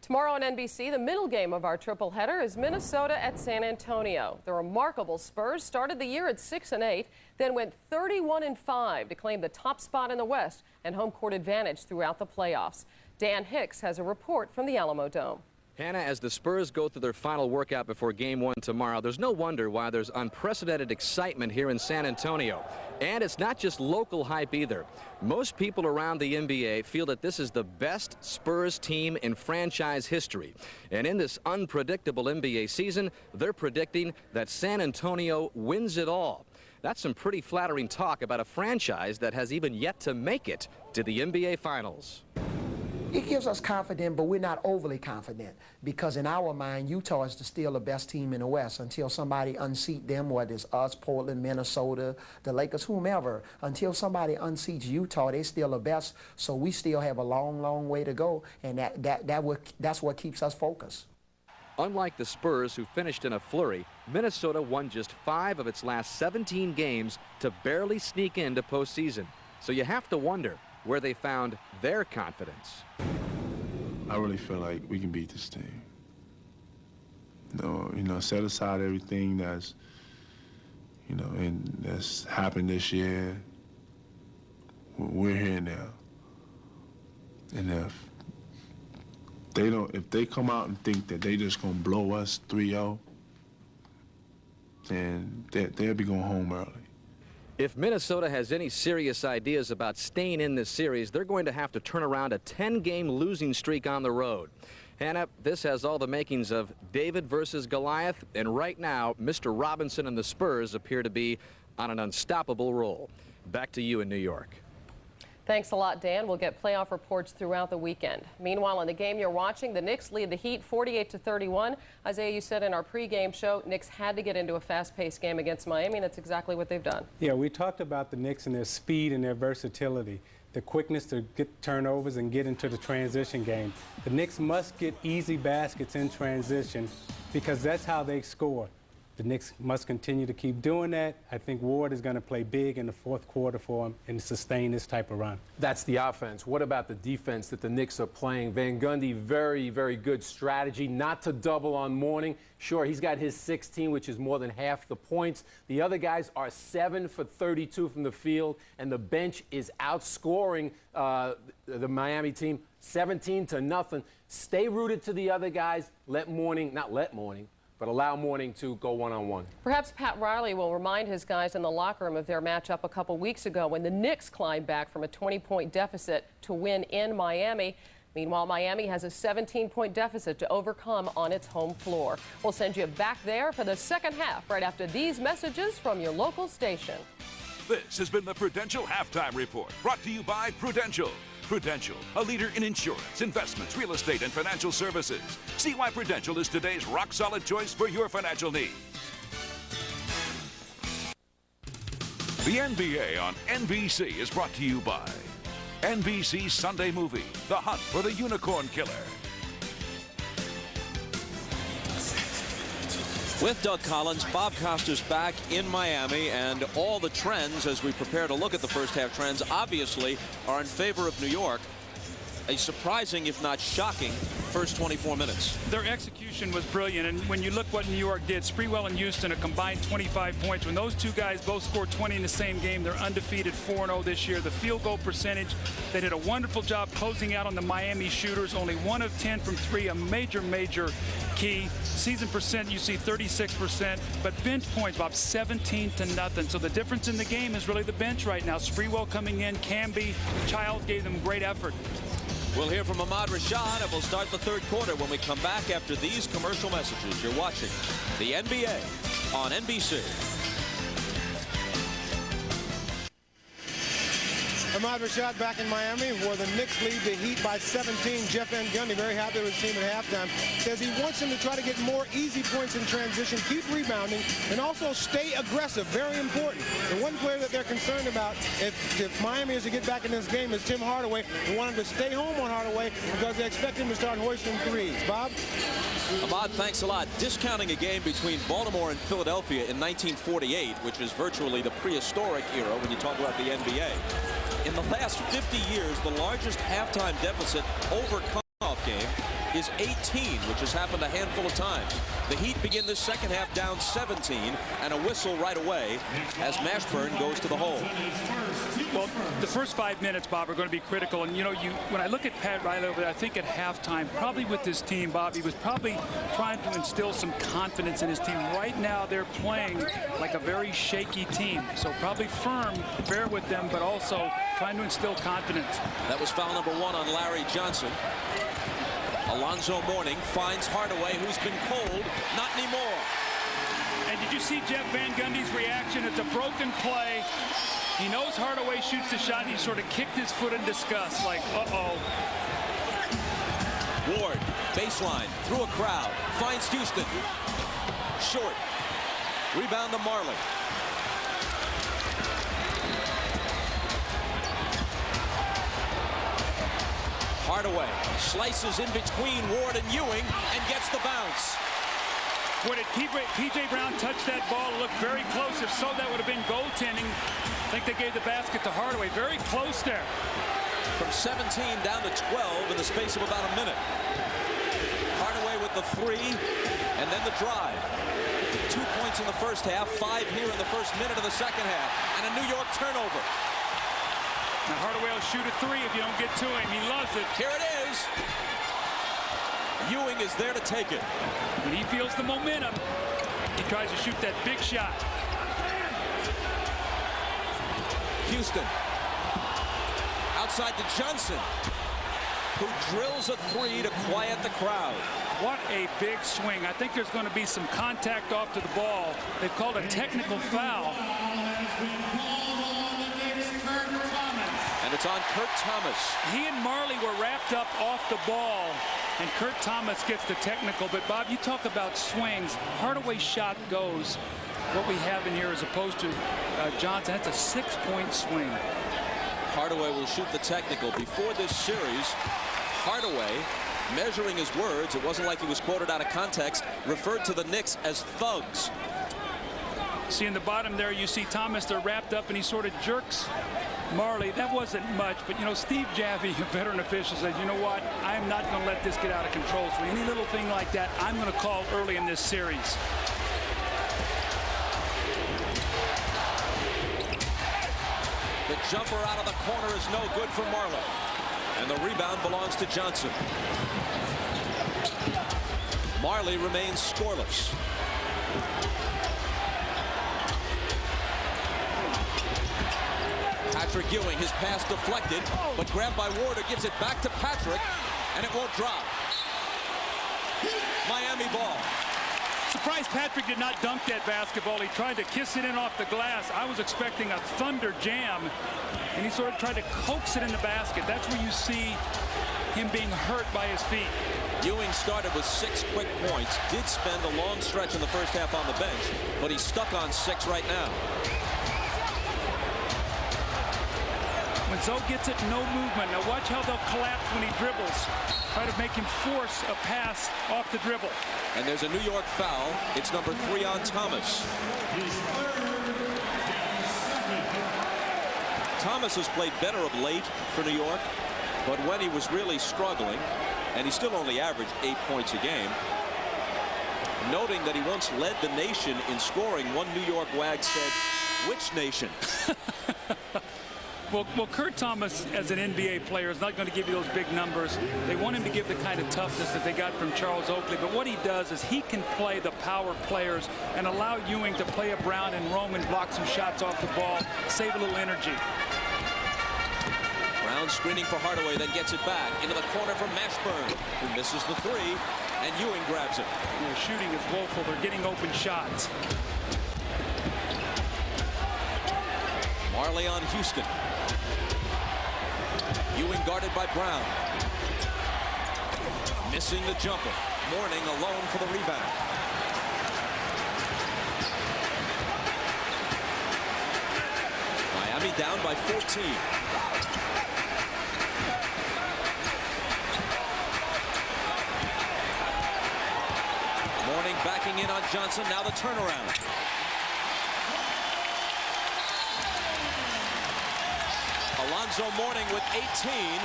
Tomorrow on NBC, the middle game of our triple header is Minnesota at San Antonio. The remarkable Spurs started the year at 6-8, then went 31-5 to claim the top spot in the West and home court advantage throughout the playoffs. Dan Hicks has a report from the Alamo Dome. Hannah, as the Spurs go through their final workout before Game 1 tomorrow, there's no wonder why there's unprecedented excitement here in San Antonio. And it's not just local hype either. Most people around the NBA feel that this is the best Spurs team in franchise history. And in this unpredictable NBA season, they're predicting that San Antonio wins it all. That's some pretty flattering talk about a franchise that has even yet to make it to the NBA Finals. It gives us confidence, but we're not overly confident because in our mind, Utah is still the best team in the West until somebody unseat them, whether it's us, Portland, Minnesota, the Lakers, whomever. Until somebody unseats Utah, they're still the best, so we still have a long, long way to go, and that's what keeps us focused. Unlike the Spurs, who finished in a flurry, Minnesota won just 5 of its last 17 games to barely sneak into postseason. So you have to wonder where they found their confidence. I really feel like we can beat this team. Set aside everything that's, and that's happened this year. We're here now. And if they come out and think that they just gonna blow us 3-0, then they'll be going home early. If Minnesota has any serious ideas about staying in this series, they're going to have to turn around a 10-game losing streak on the road. Hannah, this has all the makings of David versus Goliath, and right now, Mr. Robinson and the Spurs appear to be on an unstoppable roll. Back to you in New York. Thanks a lot, Dan. We'll get playoff reports throughout the weekend. Meanwhile, in the game you're watching, the Knicks lead the Heat 48-31. Isaiah, you said in our pregame show, Knicks had to get into a fast-paced game against Miami. That's exactly what they've done. Yeah, we talked about the Knicks and their speed and their versatility, the quickness to get turnovers and get into the transition game. The Knicks must get easy baskets in transition because that's how they score. The Knicks must continue to keep doing that. I think Ward is going to play big in the fourth quarter for him and sustain this type of run. That's the offense. What about the defense that the Knicks are playing? Van Gundy, very, very good strategy not to double on Mourning. Sure, he's got his 16, which is more than half the points. The other guys are 7 for 32 from the field, and the bench is outscoring the Miami team 17-0. Stay rooted to the other guys. Let Mourning, not let Mourning, but allow Mourning to go one-on-one. Perhaps Pat Riley will remind his guys in the locker room of their matchup a couple weeks ago when the Knicks climbed back from a 20-point deficit to win in Miami. Meanwhile, Miami has a 17-point deficit to overcome on its home floor. We'll send you back there for the second half right after these messages from your local station. This has been the Prudential Halftime Report, brought to you by Prudential. Prudential, a leader in insurance, investments, real estate, and financial services. See why Prudential is today's rock-solid choice for your financial needs. The NBA on NBC is brought to you by NBC's Sunday movie, The Hunt for the Unicorn Killer. With Doug Collins, Bob Costas back in Miami, and all the trends as we prepare to look at the first half trends obviously are in favor of New York. A surprising, if not shocking, first 24 minutes. Their execution was brilliant, and when you look what New York did, Sprewell and Houston a combined 25 points. When those two guys both scored 20 in the same game, they're undefeated 4-0 this year. The field goal percentage, they did a wonderful job closing out on the Miami shooters. Only 1 of 10 from 3, a major key. Season percent, you see 36%, but bench points, Bob, 17-0. So the difference in the game is really the bench right now. Sprewell coming in, Camby, Child gave them great effort. We'll hear from Ahmad Rashad, and we'll start the third quarter when we come back after these commercial messages. You're watching the NBA on NBC. Ahmad Rashad back in Miami, where the Knicks lead the Heat by 17. Jeff Van Gundy, very happy with his team at halftime, says he wants them to try to get more easy points in transition, keep rebounding, and also stay aggressive. Very important. The one player that they're concerned about, if Miami is to get back in this game, is Tim Hardaway. They want him to stay home on Hardaway because they expect him to start hoisting threes. Bob? Ahmad, thanks a lot. Discounting a game between Baltimore and Philadelphia in 1948, which is virtually the prehistoric era when you talk about the NBA. In the last 50 years, the largest halftime deficit over cutoff game is 18, which has happened a handful of times. The Heat begin this second half down 17, and a whistle right away as Mashburn goes to the hole. Well, the first 5 minutes, Bob, are going to be critical. And, you know, when I look at Pat Riley over there, I think at halftime, probably with this team, Bob, he was probably trying to instill some confidence in his team. Right now, they're playing like a very shaky team. So probably firm, fair with them, but also trying to instill confidence. That was foul number 1 on Larry Johnson. Alonzo Mourning finds Hardaway, who's been cold. Not anymore. And did you see Jeff Van Gundy's reaction? It's a broken play. He knows Hardaway shoots the shot. He sort of kicked his foot in disgust, like, uh-oh. Ward, baseline, through a crowd, finds Houston. Short. Rebound to Marley. Hardaway slices in between Ward and Ewing and gets the bounce. Boy, did P.J. Brown touch that ball? It looked very close. If so, that would have been goaltending. I think they gave the basket to Hardaway. Very close there. From 17 down to 12 in the space of about a minute. Hardaway with the 3 and then the drive. 2 points in the first half, 5 here in the first minute of the second half, and a New York turnover. Now Hardaway will shoot a 3 if you don't get to him. He loves it. Here it is. Ewing is there to take it. When he feels the momentum, he tries to shoot that big shot. Houston. Outside to Johnson, who drills a 3 to quiet the crowd. What a big swing. I think there's going to be some contact off to the ball. They've called a technical foul. And it's on Kurt Thomas. He and Marley were wrapped up off the ball, and Kurt Thomas gets the technical. But, Bob, you talk about swings. Hardaway's shot goes. What we have in here as opposed to Johnson, that's a 6-point swing. Hardaway will shoot the technical. Before this series, Hardaway, measuring his words, it wasn't like he was quoted out of context, referred to the Knicks as thugs. See in the bottom there, you see Thomas, they're wrapped up, and he sort of jerks Marley. That wasn't much, but, you know, Steve Jaffee, a veteran official, said, you know what, I'm not going to let this get out of control. So any little thing like that, I'm going to call early in this series. The jumper out of the corner is no good for Marley. And the rebound belongs to Johnson. Marley remains scoreless. Patrick Ewing, his pass deflected, but grabbed by Warder, gives it back to Patrick, and it won't drop. Miami ball. Surprised Patrick did not dunk that basketball. He tried to kiss it in off the glass. I was expecting a thunder jam, and he sort of tried to coax it in the basket. That's where you see him being hurt by his feet. Ewing started with 6 quick points, did spend a long stretch in the first half on the bench, but he's stuck on 6 right now. When Zoe gets it, no movement. Now watch how they'll collapse when he dribbles. Try to make him force a pass off the dribble. And there's a New York foul. It's number 3 on Thomas. Thomas has played better of late for New York, but when he was really struggling, and he still only averaged 8 points a game, noting that he once led the nation in scoring, one New York wag said, "Which nation?" Well, Kurt Thomas, as an NBA player, is not going to give you those big numbers. They want him to give the kind of toughness that they got from Charles Oakley. But what he does is he can play the power players and allow Ewing to play a Brown and roam and block some shots off the ball, save a little energy. Brown screening for Hardaway, then gets it back into the corner from Mashburn, who misses the 3, and Ewing grabs it. Their shooting is woeful. They're getting open shots. Marley on Houston. Ewing guarded by Brown. Missing the jumper. Mourning alone for the rebound. Miami down by 14. Mourning backing in on Johnson. Now the turnaround. Alonzo Mourning with 18.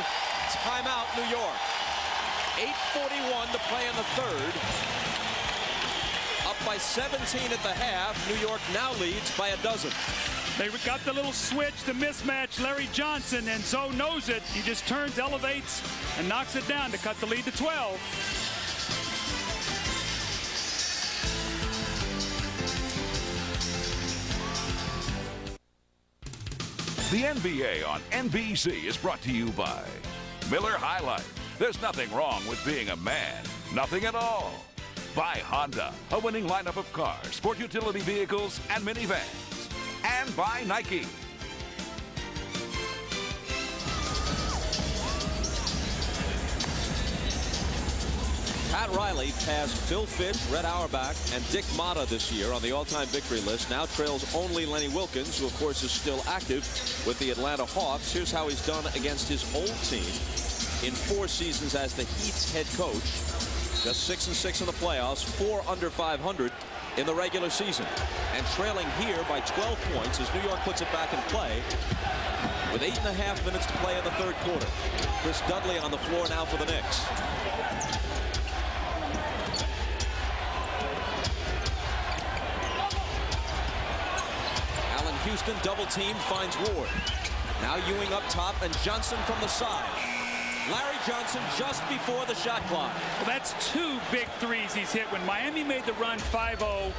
Timeout, New York. 8:41 to play in the third. Up by 17 at the half. New York now leads by a dozen. They got the little switch, the mismatch. Larry Johnson, and Zoe knows it. He just turns, elevates, and knocks it down to cut the lead to 12. The NBA on NBC is brought to you by Miller High Life. There's nothing wrong with being a man. Nothing at all. By Honda, a winning lineup of cars, sport utility vehicles, and minivans. And by Nike. Pat Riley passed Phil Fish, Red Auerbach, and Dick Motta this year on the all-time victory list. Now trails only Lenny Wilkens, who of course is still active with the Atlanta Hawks. Here's how he's done against his old team in 4 seasons as the Heat's head coach. Just 6-6 in the playoffs, 4 under 500 in the regular season. And trailing here by 12 points as New York puts it back in play with 8.5 minutes to play in the third quarter. Chris Dudley on the floor now for the Knicks. Houston double team finds Ward. Now Ewing up top and Johnson from the side. Larry Johnson just before the shot clock. Well, that's 2 big threes he's hit. When Miami made the run 5-0,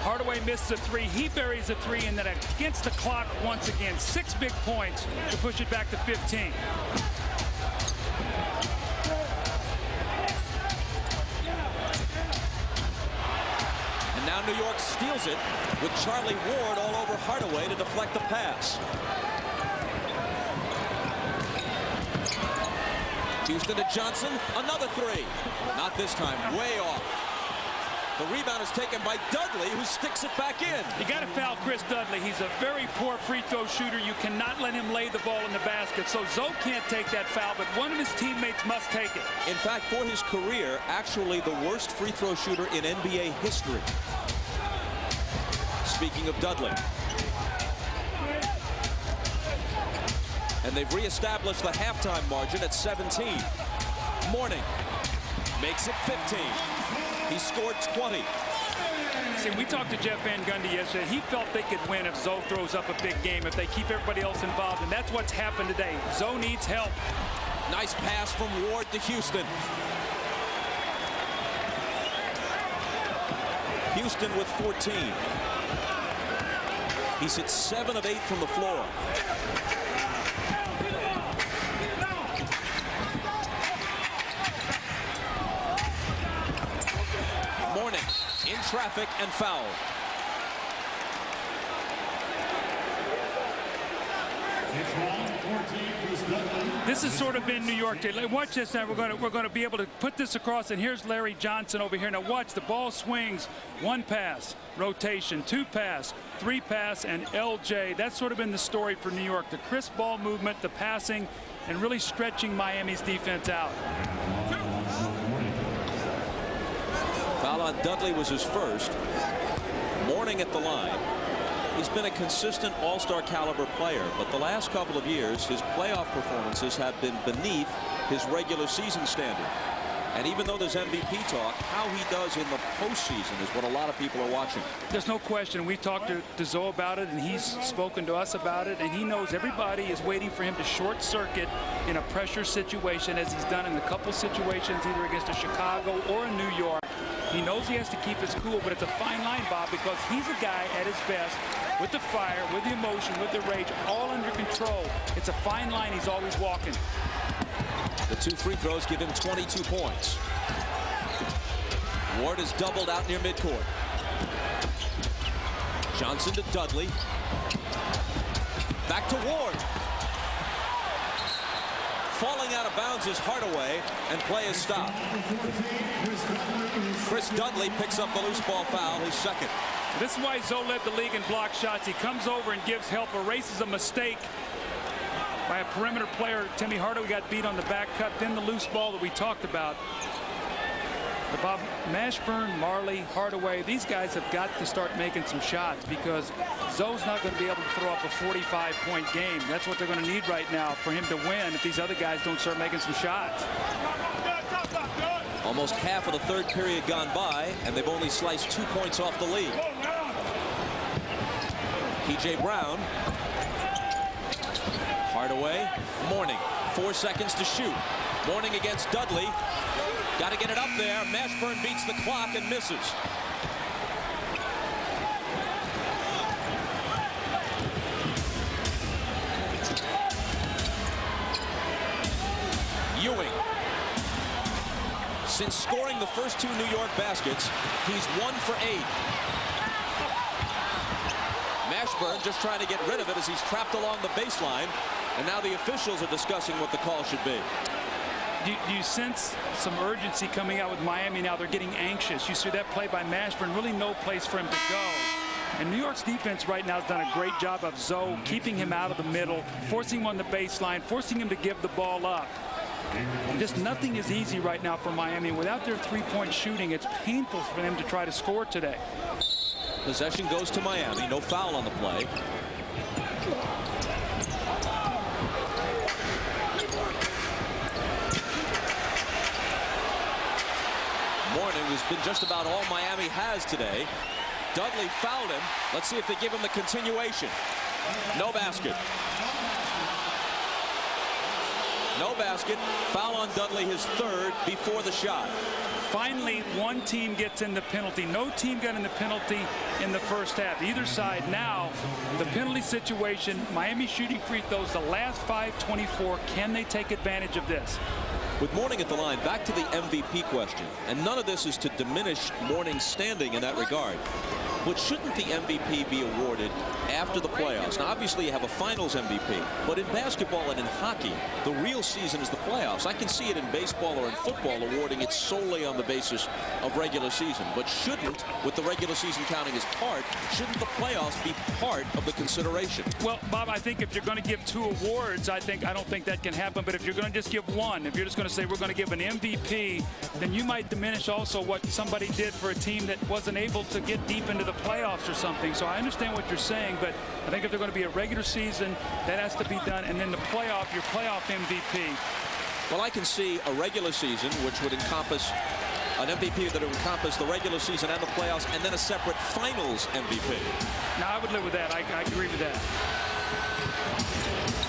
Hardaway missed a 3. He buries a 3, and then against the clock once again. 6 big points to push it back to 15. Now New York steals it with Charlie Ward all over Hardaway to deflect the pass. Houston to Johnson, another 3. Not this time, way off. The rebound is taken by Dudley, who sticks it back in. You got to foul Chris Dudley. He's a very poor free throw shooter. You cannot let him lay the ball in the basket. So Zoe can't take that foul, but one of his teammates must take it. In fact, for his career, actually the worst free throw shooter in NBA history. Speaking of Dudley. And they've reestablished the halftime margin at 17. Mourning makes it 15. He scored 20. See, we talked to Jeff Van Gundy yesterday. He felt they could win if Zoe throws up a big game, if they keep everybody else involved, and that's what's happened today. Zoe needs help. Nice pass from Ward to Houston. Houston with 14. He's hit 7 of 8 from the floor. Mourning in traffic and foul. This has sort of been New York Day. Watch this now. We're going to be able to put this across. And here's Larry Johnson over here. Now watch, the ball swings. 1 pass, rotation, 2 pass, 3 pass, and LJ. That's sort of been the story for New York. The crisp ball movement, the passing, and really stretching Miami's defense out. Foul on Dudley was his first. Mourning at the line. He's been a consistent all-star caliber player, but the last couple of years, his playoff performances have been beneath his regular season standard. And even though there's MVP talk, how he does in the postseason is what a lot of people are watching. There's no question. We've talked to Zoe about it, and he's spoken to us about it, and he knows everybody is waiting for him to short circuit in a pressure situation, as he's done in a couple situations, either against a Chicago or a New York. He knows he has to keep his cool, but it's a fine line, Bob, because he's a guy at his best with the fire, with the emotion, with the rage, all under control. It's a fine line he's always walking. The 2 free throws give him 22 points. Ward is doubled out near midcourt. Johnson to Dudley. Back to Ward. Falling out of bounds is Hardaway, and play is stopped. Chris Dudley picks up the loose ball foul, his second. This is why Zoe led the league in block shots. He comes over and gives help, erases a mistake by a perimeter player. Timmy Hardaway got beat on the back cut, then the loose ball that we talked about. But Bob, Mashburn, Marley, Hardaway, these guys have got to start making some shots, because Zoe's not going to be able to throw up a 45-point game. That's what they're going to need right now for him to win if these other guys don't start making some shots. Almost half of the third period gone by, and they've only sliced 2 points off the lead. P.J. Brown. Hardaway. Mourning. 4 seconds to shoot. Mourning against Dudley. Got to get it up there. Mashburn beats the clock and misses. Ewing. Since scoring the first 2 New York baskets, he's 1 for 8. Mashburn just trying to get rid of it as he's trapped along the baseline, and now the officials are discussing what the call should be. Do you sense some urgency coming out with Miami now? They're getting anxious. You see that play by Mashburn, really no place for him to go. And New York's defense right now has done a great job of Zoe keeping him out of the middle, forcing him on the baseline, forcing him to give the ball up. And just nothing is easy right now for Miami. Without their 3-point shooting, it's painful for them to try to score today. Possession goes to Miami. No foul on the play. Mourning has been just about all Miami has today. Dudley fouled him. Let's see if they give him the continuation. No basket. No basket. Foul on Dudley, his third before the shot. Finally, one team gets in the penalty. No team got in the penalty in the first half. Either side. Now, the penalty situation, Miami shooting free throws, the last 5:24. Can they take advantage of this? With Mourning at the line, back to the MVP question. And none of this is to diminish Mourning's standing in that regard. But shouldn't the MVP be awarded after the playoffs? Now, obviously, you have a finals MVP. But in basketball and in hockey, the real season is the playoffs. I can see it in baseball or in football awarding it solely on the basis of regular season. But shouldn't, with the regular season counting as part, shouldn't the playoffs be part of the consideration? Well, Bob, I think if you're going to give 2 awards, I don't think that can happen. But if you're going to just give 1, if you're just going to say we're going to give an MVP, then you might diminish also what somebody did for a team that wasn't able to get deep into the playoffs or something. So I understand what you're saying, but I think if they're going to be a regular season, that has to be done, and then the playoff, your playoff MVP. Well, I can see a regular season which would encompass an MVP that would encompass the regular season and the playoffs, and then a separate finals MVP. Now, I would live with that. I agree with that.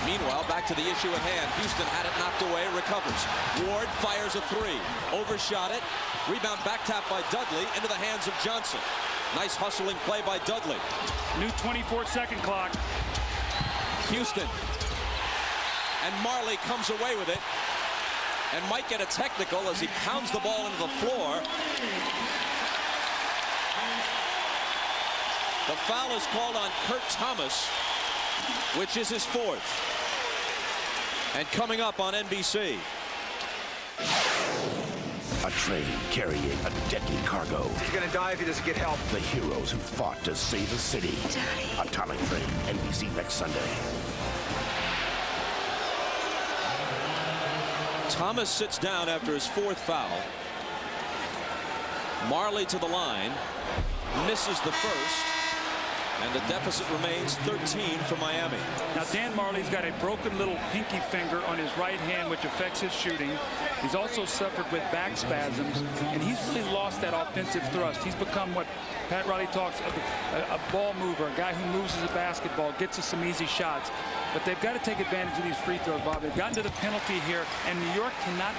Meanwhile, back to the issue at hand. Houston had it knocked away, recovers. Ward fires a 3. Overshot it. Rebound back tap by Dudley into the hands of Johnson. Nice hustling play by Dudley. New 24-second clock. Houston. And Marley comes away with it and might get a technical as he pounds the ball into the floor. The foul is called on Kurt Thomas, which is his 4th. And coming up on NBC. A train carrying a deadly cargo. He's gonna die if he doesn't get help. The heroes who fought to save a city. Daddy. Atomic Train, NBC next Sunday. Thomas sits down after his 4th foul. Marley to the line, misses the first, and the deficit remains 13 for Miami. Now Dan Marley's got a broken little pinky finger on his right hand, which affects his shooting. He's also suffered with back spasms, and he's really lost that offensive thrust. He's become what Pat Riley talks of a ball mover, a guy who moves as a basketball, gets us some easy shots. But they've got to take advantage of these free throws, Bob. They've gotten to the penalty here, and New York cannot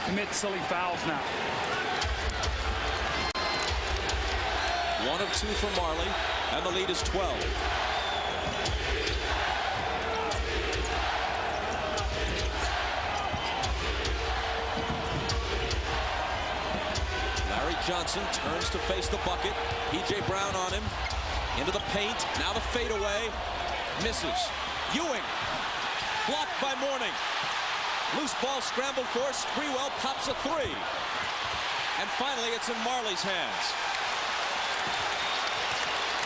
commit silly fouls now. 1 of 2 for Marley, and the lead is 12. Larry Johnson turns to face the bucket. P.J. Brown on him. Into the paint. Now the fadeaway. Misses. Ewing. Blocked by Mourning. Loose ball scrambled for. Sprewell pops a 3. And finally, it's in Marley's hands.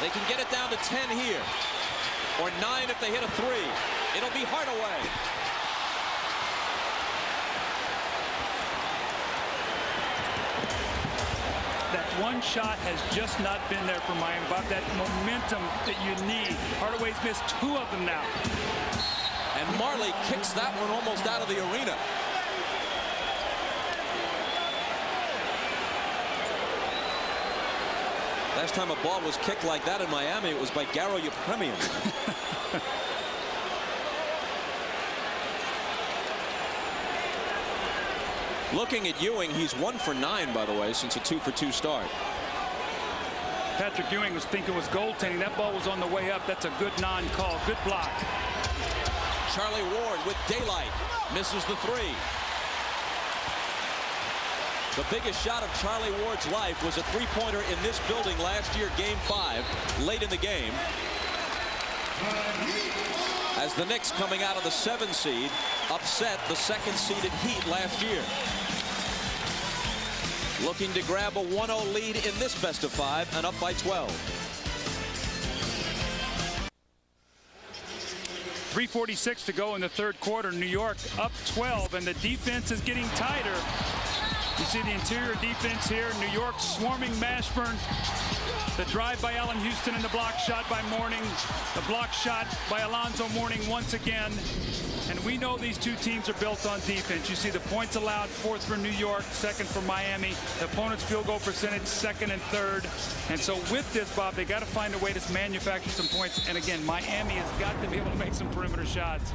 They can get it down to 10 here, or 9 if they hit a 3. It'll be Hardaway. That one shot has just not been there for Miami, Bob. That momentum that you need. Hardaway's missed 2 of them now. And Marley kicks that one almost out of the arena. Last time a ball was kicked like that in Miami, it was by Garo Yepremian. Looking at Ewing, he's 1 for 9, by the way, since a 2 for 2 start. Patrick Ewing was thinking it was goaltending. That ball was on the way up. That's a good non-call. Good block. Charlie Ward with daylight. Misses the 3. The biggest shot of Charlie Ward's life was a 3-pointer in this building last year, Game 5, late in the game. As the Knicks, coming out of the 7 seed, upset the 2nd-seeded Heat last year. Looking to grab a 1-0 lead in this best of 5 and up by 12. 3:46 to go in the 3rd quarter. New York up 12, and the defense is getting tighter. You see the interior defense here. New York swarming Mashburn. The drive by Allen Houston and the block shot by Mourning. The block shot by Alonzo Mourning once again. And we know these two teams are built on defense. You see the points allowed, 4th for New York, 2nd for Miami. The opponent's field goal percentage, 2nd and 3rd. And so with this, Bob, they got to find a way to manufacture some points. And again, Miami has got to be able to make some perimeter shots.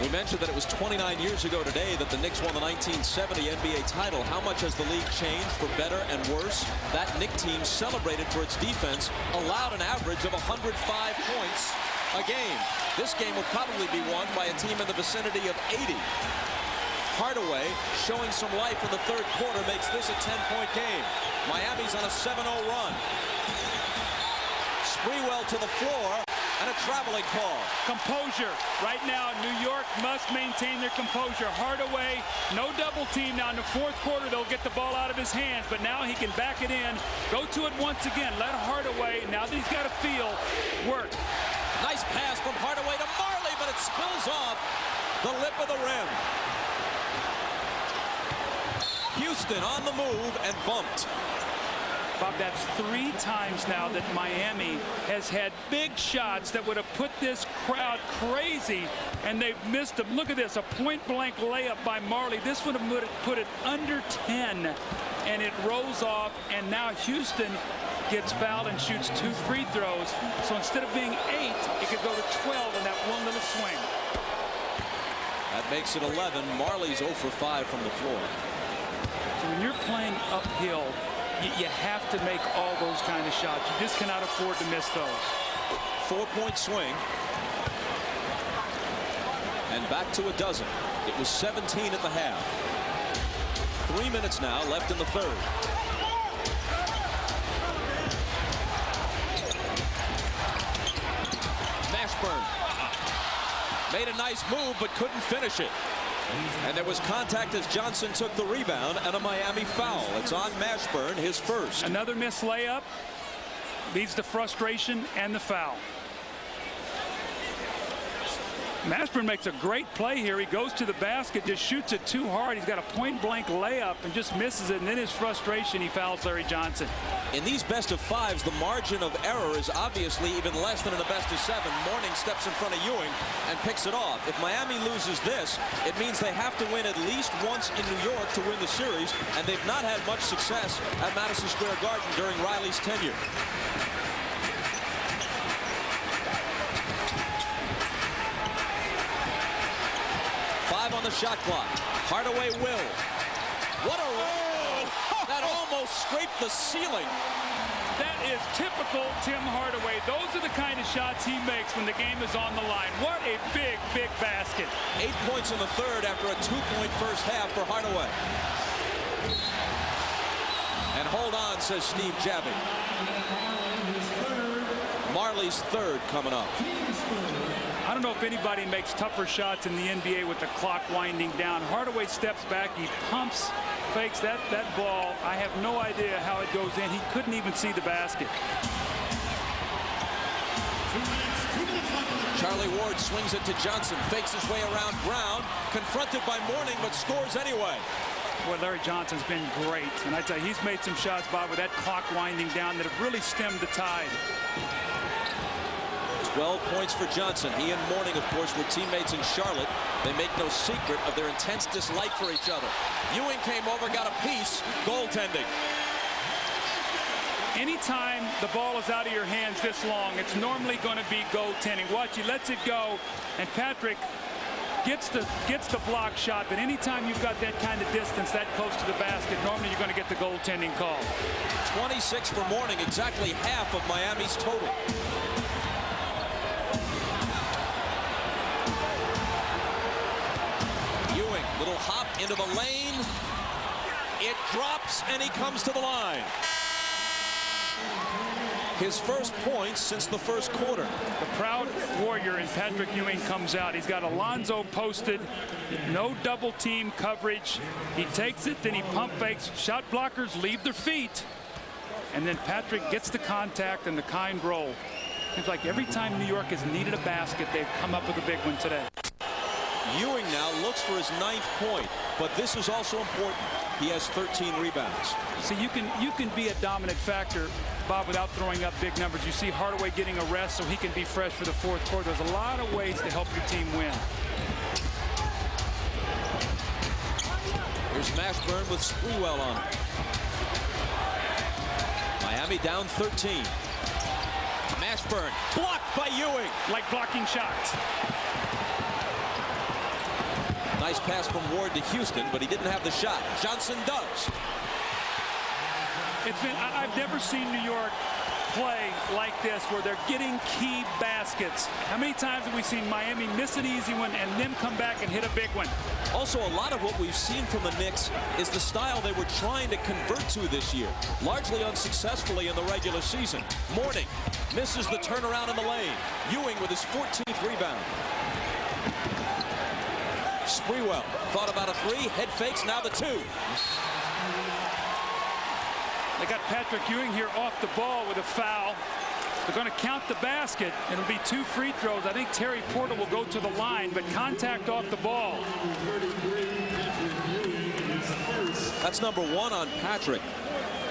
We mentioned that it was 29 years ago today that the Knicks won the 1970 NBA title. How much has the league changed for better and worse? That Knicks team, celebrated for its defense, allowed an average of 105 points a game. This game will probably be won by a team in the vicinity of 80. Hardaway, showing some life in the 3rd quarter, makes this a 10-point game. Miami's on a 7-0 run. Sprewell to the floor. And a traveling call. Composure. Right now, New York must maintain their composure. Hardaway, no double team. Now in the 4th quarter, they'll get the ball out of his hands, but now he can back it in. Go to it once again. Let Hardaway, now that he's got a feel, work. Nice pass from Hardaway to Marley, but it spills off the lip of the rim. Houston on the move and bumped. Bob, that's 3 times now that Miami has had big shots that would have put this crowd crazy, and they've missed them. Look at this, a point-blank layup by Marley. This would have put it under 10, and it rolls off, and now Houston gets fouled and shoots 2 free throws. So instead of being 8, it could go to 12 in that one little swing. That makes it 11. Marley's 0 for 5 from the floor. So when you're playing uphill, You have to make all those kind of shots. You just cannot afford to miss those. 4-point swing. And back to a dozen. It was 17 at the half. 3 minutes now left in the third. Mashburn made a nice move but couldn't finish it. And there was contact as Johnson took the rebound and a Miami foul. It's on Mashburn, his first. Another missed layup leads to frustration and the foul. Mashburn makes a great play here. He goes to the basket, just shoots it too hard. He's got a point-blank layup and just misses it. And in his frustration, he fouls Larry Johnson. In these best-of-5s, the margin of error is obviously even less than in a best-of-7. Mourning steps in front of Ewing and picks it off. If Miami loses this, it means they have to win at least once in New York to win the series, and they've not had much success at Madison Square Garden during Riley's tenure. On the shot clock. Hardaway will. What a roll! That almost scraped the ceiling. That is typical Tim Hardaway. Those are the kind of shots he makes when the game is on the line. What a big, big basket. 8 points in the third after a 2-point first half for Hardaway. And hold on, says Steve Javik. Marley's third coming up. I don't know if anybody makes tougher shots in the NBA with the clock winding down. Hardaway steps back, he pumps, fakes that ball. I have no idea how it goes in. He couldn't even see the basket. Charlie Ward swings it to Johnson, fakes his way around Brown, confronted by Mourning, but scores anyway. Boy, Larry Johnson's been great. And I tell you, he's made some shots, Bob, with that clock winding down that have really stemmed the tide. 12 points for Johnson. He and Mourning, of course, were teammates in Charlotte. They make no secret of their intense dislike for each other. Ewing came over, got a piece, goaltending. Anytime the ball is out of your hands this long, it's normally going to be goaltending. Watch, he lets it go, and Patrick gets the block shot. But anytime you've got that kind of distance that close to the basket, normally you're going to get the goaltending call. 26 for Mourning, exactly half of Miami's total. Little hop into the lane. It drops, and he comes to the line. His first points since the first quarter. The proud warrior in Patrick Ewing comes out. He's got Alonzo posted. No double team coverage. He takes it, then he pump fakes. Shot blockers leave their feet. And then Patrick gets the contact and the kind roll. It's like every time New York has needed a basket, they've come up with a big one today. Ewing now looks for his 9th point, but this is also important. He has 13 rebounds. See, you can be a dominant factor, Bob, without throwing up big numbers. You see Hardaway getting a rest so he can be fresh for the fourth quarter. There's a lot of ways to help your team win. Here's Mashburn with Sprewell on it. Miami down 13. Mashburn blocked by Ewing. Like blocking shots. Nice pass from Ward to Houston, but he didn't have the shot. Johnson does. I've never seen New York play like this, where they're getting key baskets. How many times have we seen Miami miss an easy one and then come back and hit a big one? Also, a lot of what we've seen from the Knicks is the style they were trying to convert to this year, largely unsuccessfully in the regular season. Mourning misses the turnaround in the lane. Ewing with his 14th rebound. Sprewell thought about a 3, head fakes, now the 2. They got Patrick Ewing here off the ball with a foul. They're going to count the basket. It'll be 2 free throws. I think Terry Porter will go to the line, but contact off the ball. That's number 1 on Patrick.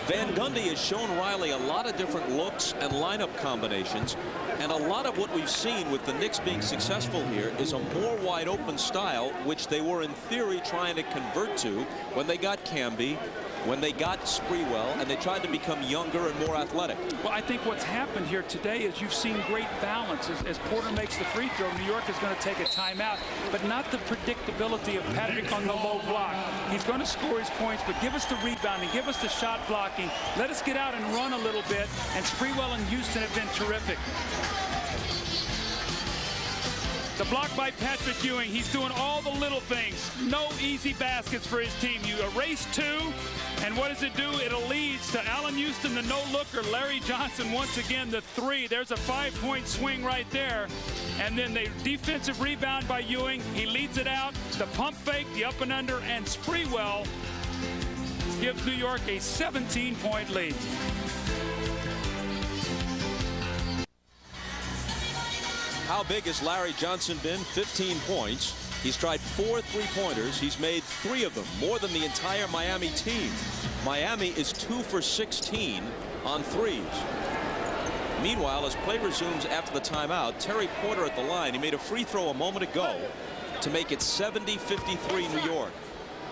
Van Gundy has shown Riley a lot of different looks and lineup combinations, and a lot of what we've seen with the Knicks being successful here is a more wide open style, which they were in theory trying to convert to when they got Camby, when they got Sprewell, and they tried to become younger and more athletic. Well, I think what's happened here today is you've seen great balance. As Porter makes the free throw, New York is going to take a timeout, but not the predictability of Patrick on the low block. He's going to score his points, but give us the rebounding, give us the shot blocking. Let us get out and run a little bit. And Sprewell and Houston have been terrific. The block by Patrick Ewing. He's doing all the little things. No easy baskets for his team. You erase two, and what does it do? It leads to Allen Houston, the no-looker. Larry Johnson, once again, the three. There's a 5-point swing right there. And then the defensive rebound by Ewing. He leads it out. The pump fake, the up and under, and Sprewell gives New York a 17-point lead. How big has Larry Johnson been? 15 points. He's tried 4 3-pointers. He's made 3 of them, more than the entire Miami team. Miami is 2 for 16 on threes. Meanwhile, as play resumes after the timeout, Terry Porter at the line. He made a free throw a moment ago to make it 70-53 New York.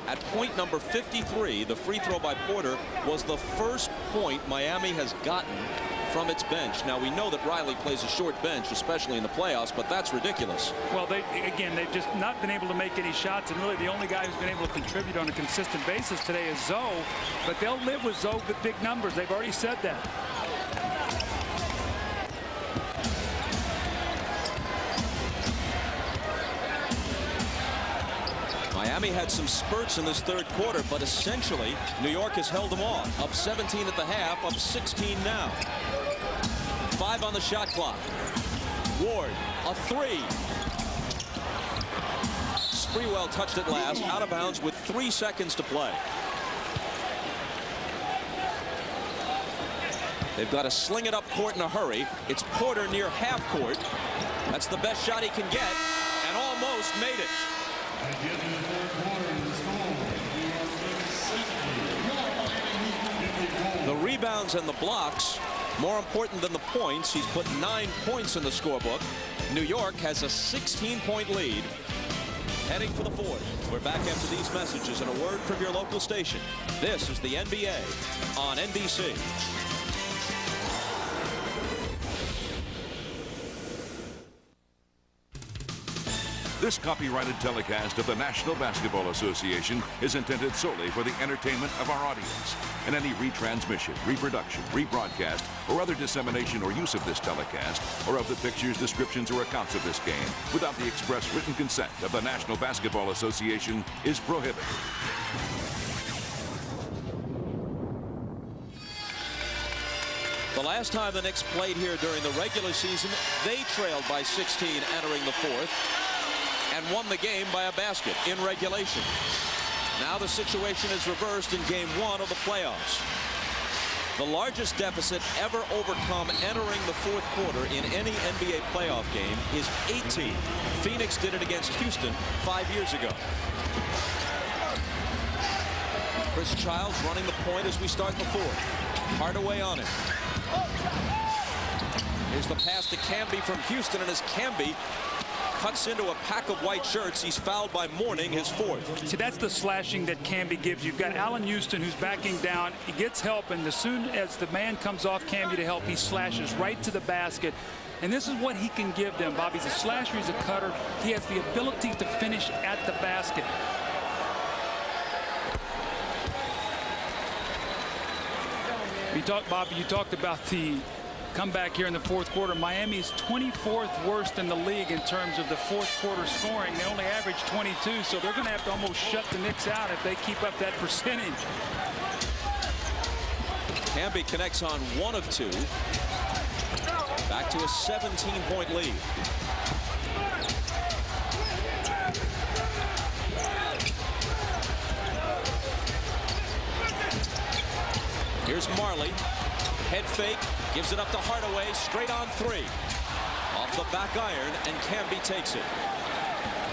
At point number 53, the free throw by Porter was the first point Miami has gotten from its bench. Now, we know that Riley plays a short bench, especially in the playoffs, but that's ridiculous. Well, they've just not been able to make any shots, and really the only guy who's been able to contribute on a consistent basis today is Zoe, but they'll live with Zoe with big numbers. They've already said that. Miami had some spurts in this third quarter, but essentially New York has held them off. Up 17 at the half, up 16 now. 5 on the shot clock. Ward, a 3. Sprewell touched it last, out of bounds with 3 seconds to play. They've got to sling it up court in a hurry. It's Porter near half court. That's the best shot he can get, and almost made it. The rebounds and the blocks, more important than the points. He's put 9 points in the scorebook. New York has a 16-point lead. Heading for the fourth. We're back after these messages and a word from your local station. This is the NBA on NBC. This copyrighted telecast of the National Basketball Association is intended solely for the entertainment of our audience. And any retransmission, reproduction, rebroadcast, or other dissemination or use of this telecast, or of the pictures, descriptions, or accounts of this game, without the express written consent of the National Basketball Association, is prohibited. The last time the Knicks played here during the regular season, they trailed by 16 entering the fourth, and won the game by a basket in regulation. Now the situation is reversed in game 1 of the playoffs. The largest deficit ever overcome entering the fourth quarter in any NBA playoff game is 18. Phoenix did it against Houston 5 years ago. Chris Childs running the point as we start the fourth. Hardaway on it. Here's the pass to Camby from Houston, and as Camby cuts into a pack of white shirts, he's fouled by Mourning, his fourth. See, that's the slashing that Camby gives. You've got Allen Houston who's backing down. He gets help, and as soon as the man comes off Camby to help, he slashes right to the basket. And this is what he can give them, Bob. He's a slasher, he's a cutter. He has the ability to finish at the basket. Bobby, you talked about the comeback here in the fourth quarter. Miami's 24th worst in the league in terms of the fourth quarter scoring. They only average 22, so they're going to have to almost shut the Knicks out if they keep up that percentage. Camby connects on 1 of 2. Back to a 17-point lead. Here's Marley. Head fake. Gives it up to Hardaway. Straight on 3. Off the back iron, and Camby takes it.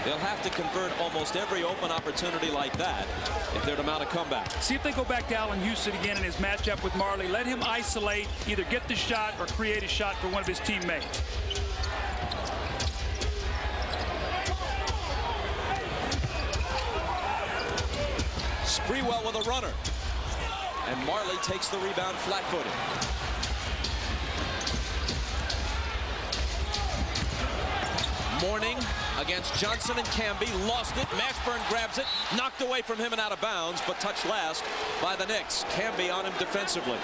They'll have to convert almost every open opportunity like that if they're to mount a comeback. See if they go back to Allen Houston again in his matchup with Marley. Let him isolate, either get the shot or create a shot for one of his teammates. Sprewell with a runner. And Marley takes the rebound flat-footed. Mourning against Johnson and Camby. Lost it. Mashburn grabs it. Knocked away from him and out of bounds, but touched last by the Knicks. Camby on him defensively.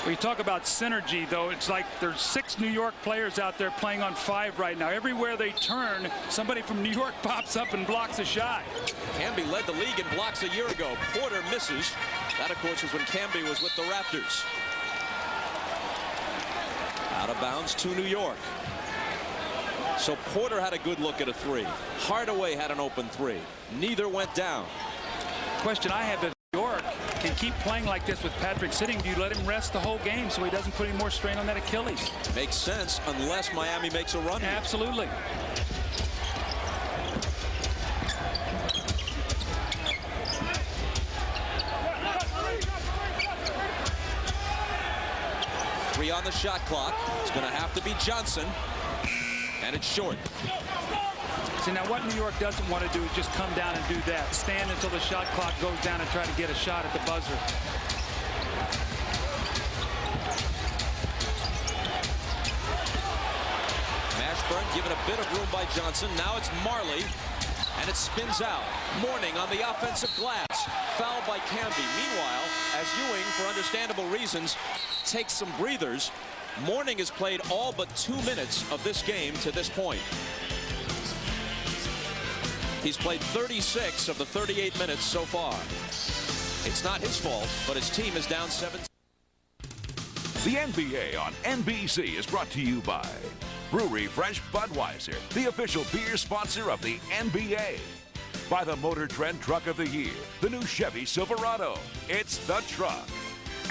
We talk about synergy, though. It's like there's 6 New York players out there playing on 5 right now. Everywhere they turn, somebody from New York pops up and blocks a shot. Camby led the league in blocks a year ago. Porter misses. That, of course, was when Camby was with the Raptors. Out of bounds to New York. So Porter had a good look at a 3. Hardaway had an open 3. Neither went down. Question I have is, New York can keep playing like this with Patrick sitting. Do you let him rest the whole game so he doesn't put any more strain on that Achilles? Makes sense unless Miami makes a run. Absolutely. Three on the shot clock. It's going to have to be Johnson. And it's short. See, now what New York doesn't want to do is just come down and do that. Stand until the shot clock goes down and try to get a shot at the buzzer. Mashburn given a bit of room by Johnson. Now it's Marley. And it spins out. Mourning on the offensive glass. Foul by Camby. Meanwhile, as Ewing, for understandable reasons, takes some breathers, Mourning has played all but 2 minutes of this game to this point. He's played 36 of the 38 minutes so far. It's not his fault, but his team is down 7. The NBA on NBC is brought to you by Brewery Fresh Budweiser, the official beer sponsor of the NBA. By the Motor Trend Truck of the Year, the new Chevy Silverado. It's the truck.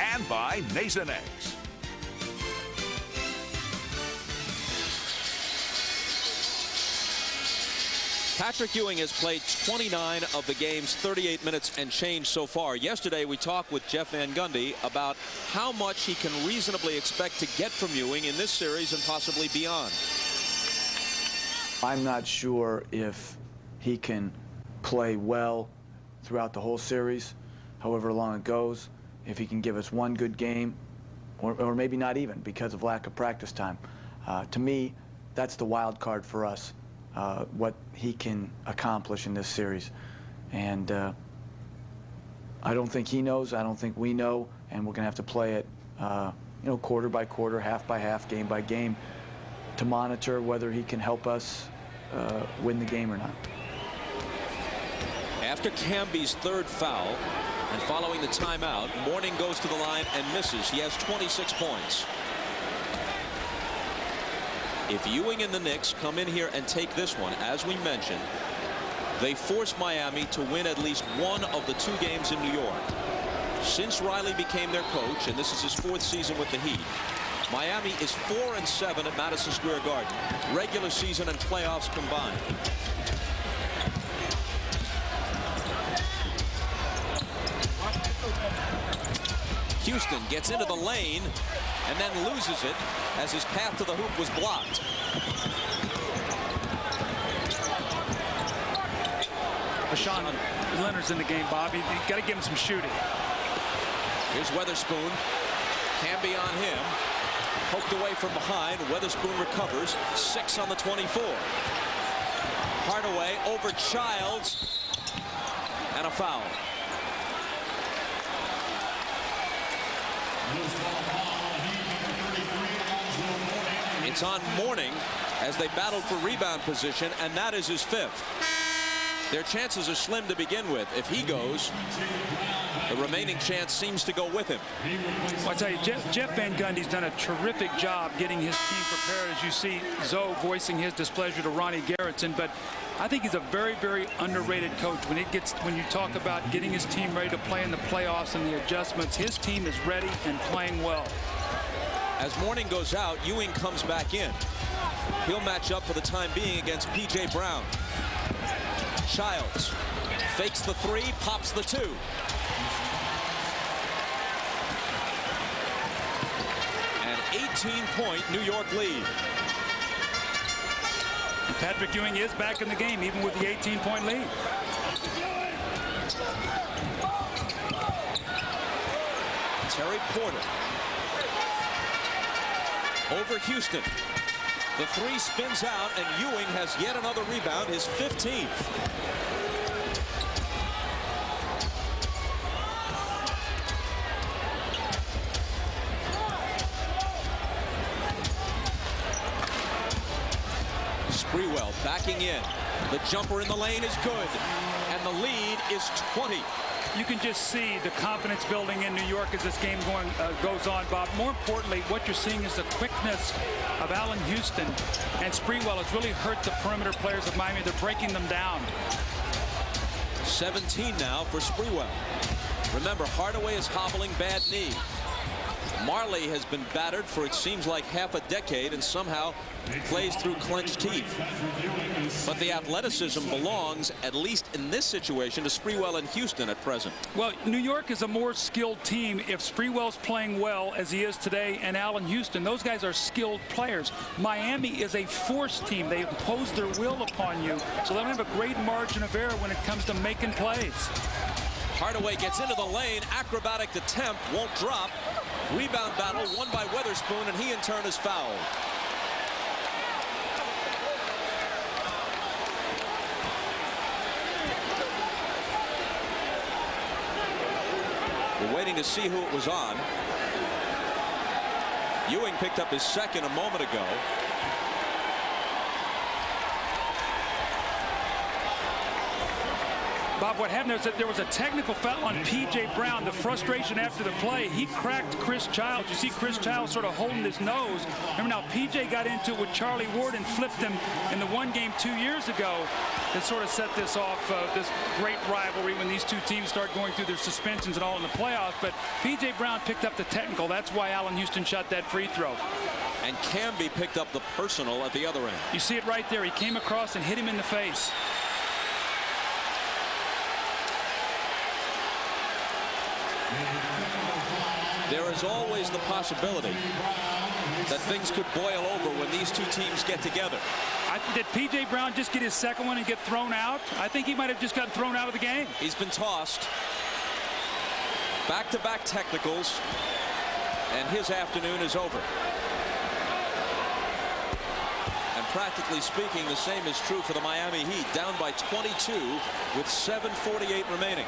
And by Nasonex. Patrick Ewing has played 29 of the game's 38 minutes and change so far. Yesterday, we talked with Jeff Van Gundy about how much he can reasonably expect to get from Ewing in this series and possibly beyond. I'm not sure if he can play well throughout the whole series, however long it goes. If he can give us one good game, or maybe not even because of lack of practice time. To me, that's the wild card for us. What he can accomplish in this series. And I don't think he knows, I don't think we know, and we're going to have to play it quarter by quarter, half by half, game by game to monitor whether he can help us win the game or not. After Camby's 3rd foul and following the timeout, Mourning goes to the line and misses. He has 26 points. If Ewing and the Knicks come in here and take this one, as we mentioned, they force Miami to win at least one of the 2 games in New York. Since Riley became their coach, and this is his 4th season with the Heat, Miami is 4-7 at Madison Square Garden, regular season and playoffs combined. Houston gets into the lane and then loses it as his path to the hoop was blocked. Leonard's in the game, Bob. You got to give him some shooting. Here's Weatherspoon. Camby on him. Poked away from behind. Weatherspoon recovers. 6 on the 24. Hardaway over Childs. And a foul. It's on Mourning as they battled for rebound position, and that is his 5th. Their chances are slim to begin with. If he goes, the remaining chance seems to go with him. Well, I tell you, Jeff Van Gundy's done a terrific job getting his team prepared, as you see Zoe voicing his displeasure to Ronnie Garrettson. But I think he's a very, very underrated coach. When you talk about getting his team ready to play in the playoffs and the adjustments, his team is ready and playing well. As Mourning goes out, Ewing comes back in. He'll match up for the time being against P.J. Brown. Childs fakes the 3, pops the 2. An 18-point New York lead. And Patrick Ewing is back in the game, even with the 18-point lead. Terry Porter over Houston. The three spins out, and Ewing has yet another rebound, his 15th. Sprewell backing in. The jumper in the lane is good, and the lead is 20. You can just see the confidence building in New York as this game goes on, Bob. More importantly, what you're seeing is the quickness of Allen Houston and Sprewell has really hurt the perimeter players of Miami. They're breaking them down. 17 now for Sprewell. Remember, Hardaway is hobbling, bad knee. Marley has been battered for it seems like half a decade and somehow plays through clenched teeth. But the athleticism belongs, at least in this situation, to Sprewell and Houston at present. Well, New York is a more skilled team if Sprewell's playing well as he is today, and Allen Houston. Those guys are skilled players. Miami is a force team. They impose their will upon you, so they don't have a great margin of error when it comes to making plays. Hardaway gets into the lane, acrobatic attempt, won't drop. Rebound battle won by Witherspoon, and he in turn is fouled. We're waiting to see who it was on. Ewing picked up his second a moment ago. Bob, what happened is that there was a technical foul on P.J. Brown. The frustration after the play, he cracked Chris Childs. You see Chris Childs sort of holding his nose. Remember now, P.J. got into it with Charlie Ward and flipped him in the one game 2 years ago that sort of set this off, this great rivalry when these two teams start going through their suspensions and all in the playoffs. But P.J. Brown picked up the technical. That's why Allen Houston shot that free throw. And Camby picked up the personal at the other end. You see it right there. He came across and hit him in the face. There is always the possibility that things could boil over when these two teams get together. Did P.J. Brown just get his second one and get thrown out? I think he might have just gotten thrown out of the game. He's been tossed. Back-to-back technicals, and his afternoon is over. And practically speaking, the same is true for the Miami Heat, down by 22 with 7:48 remaining.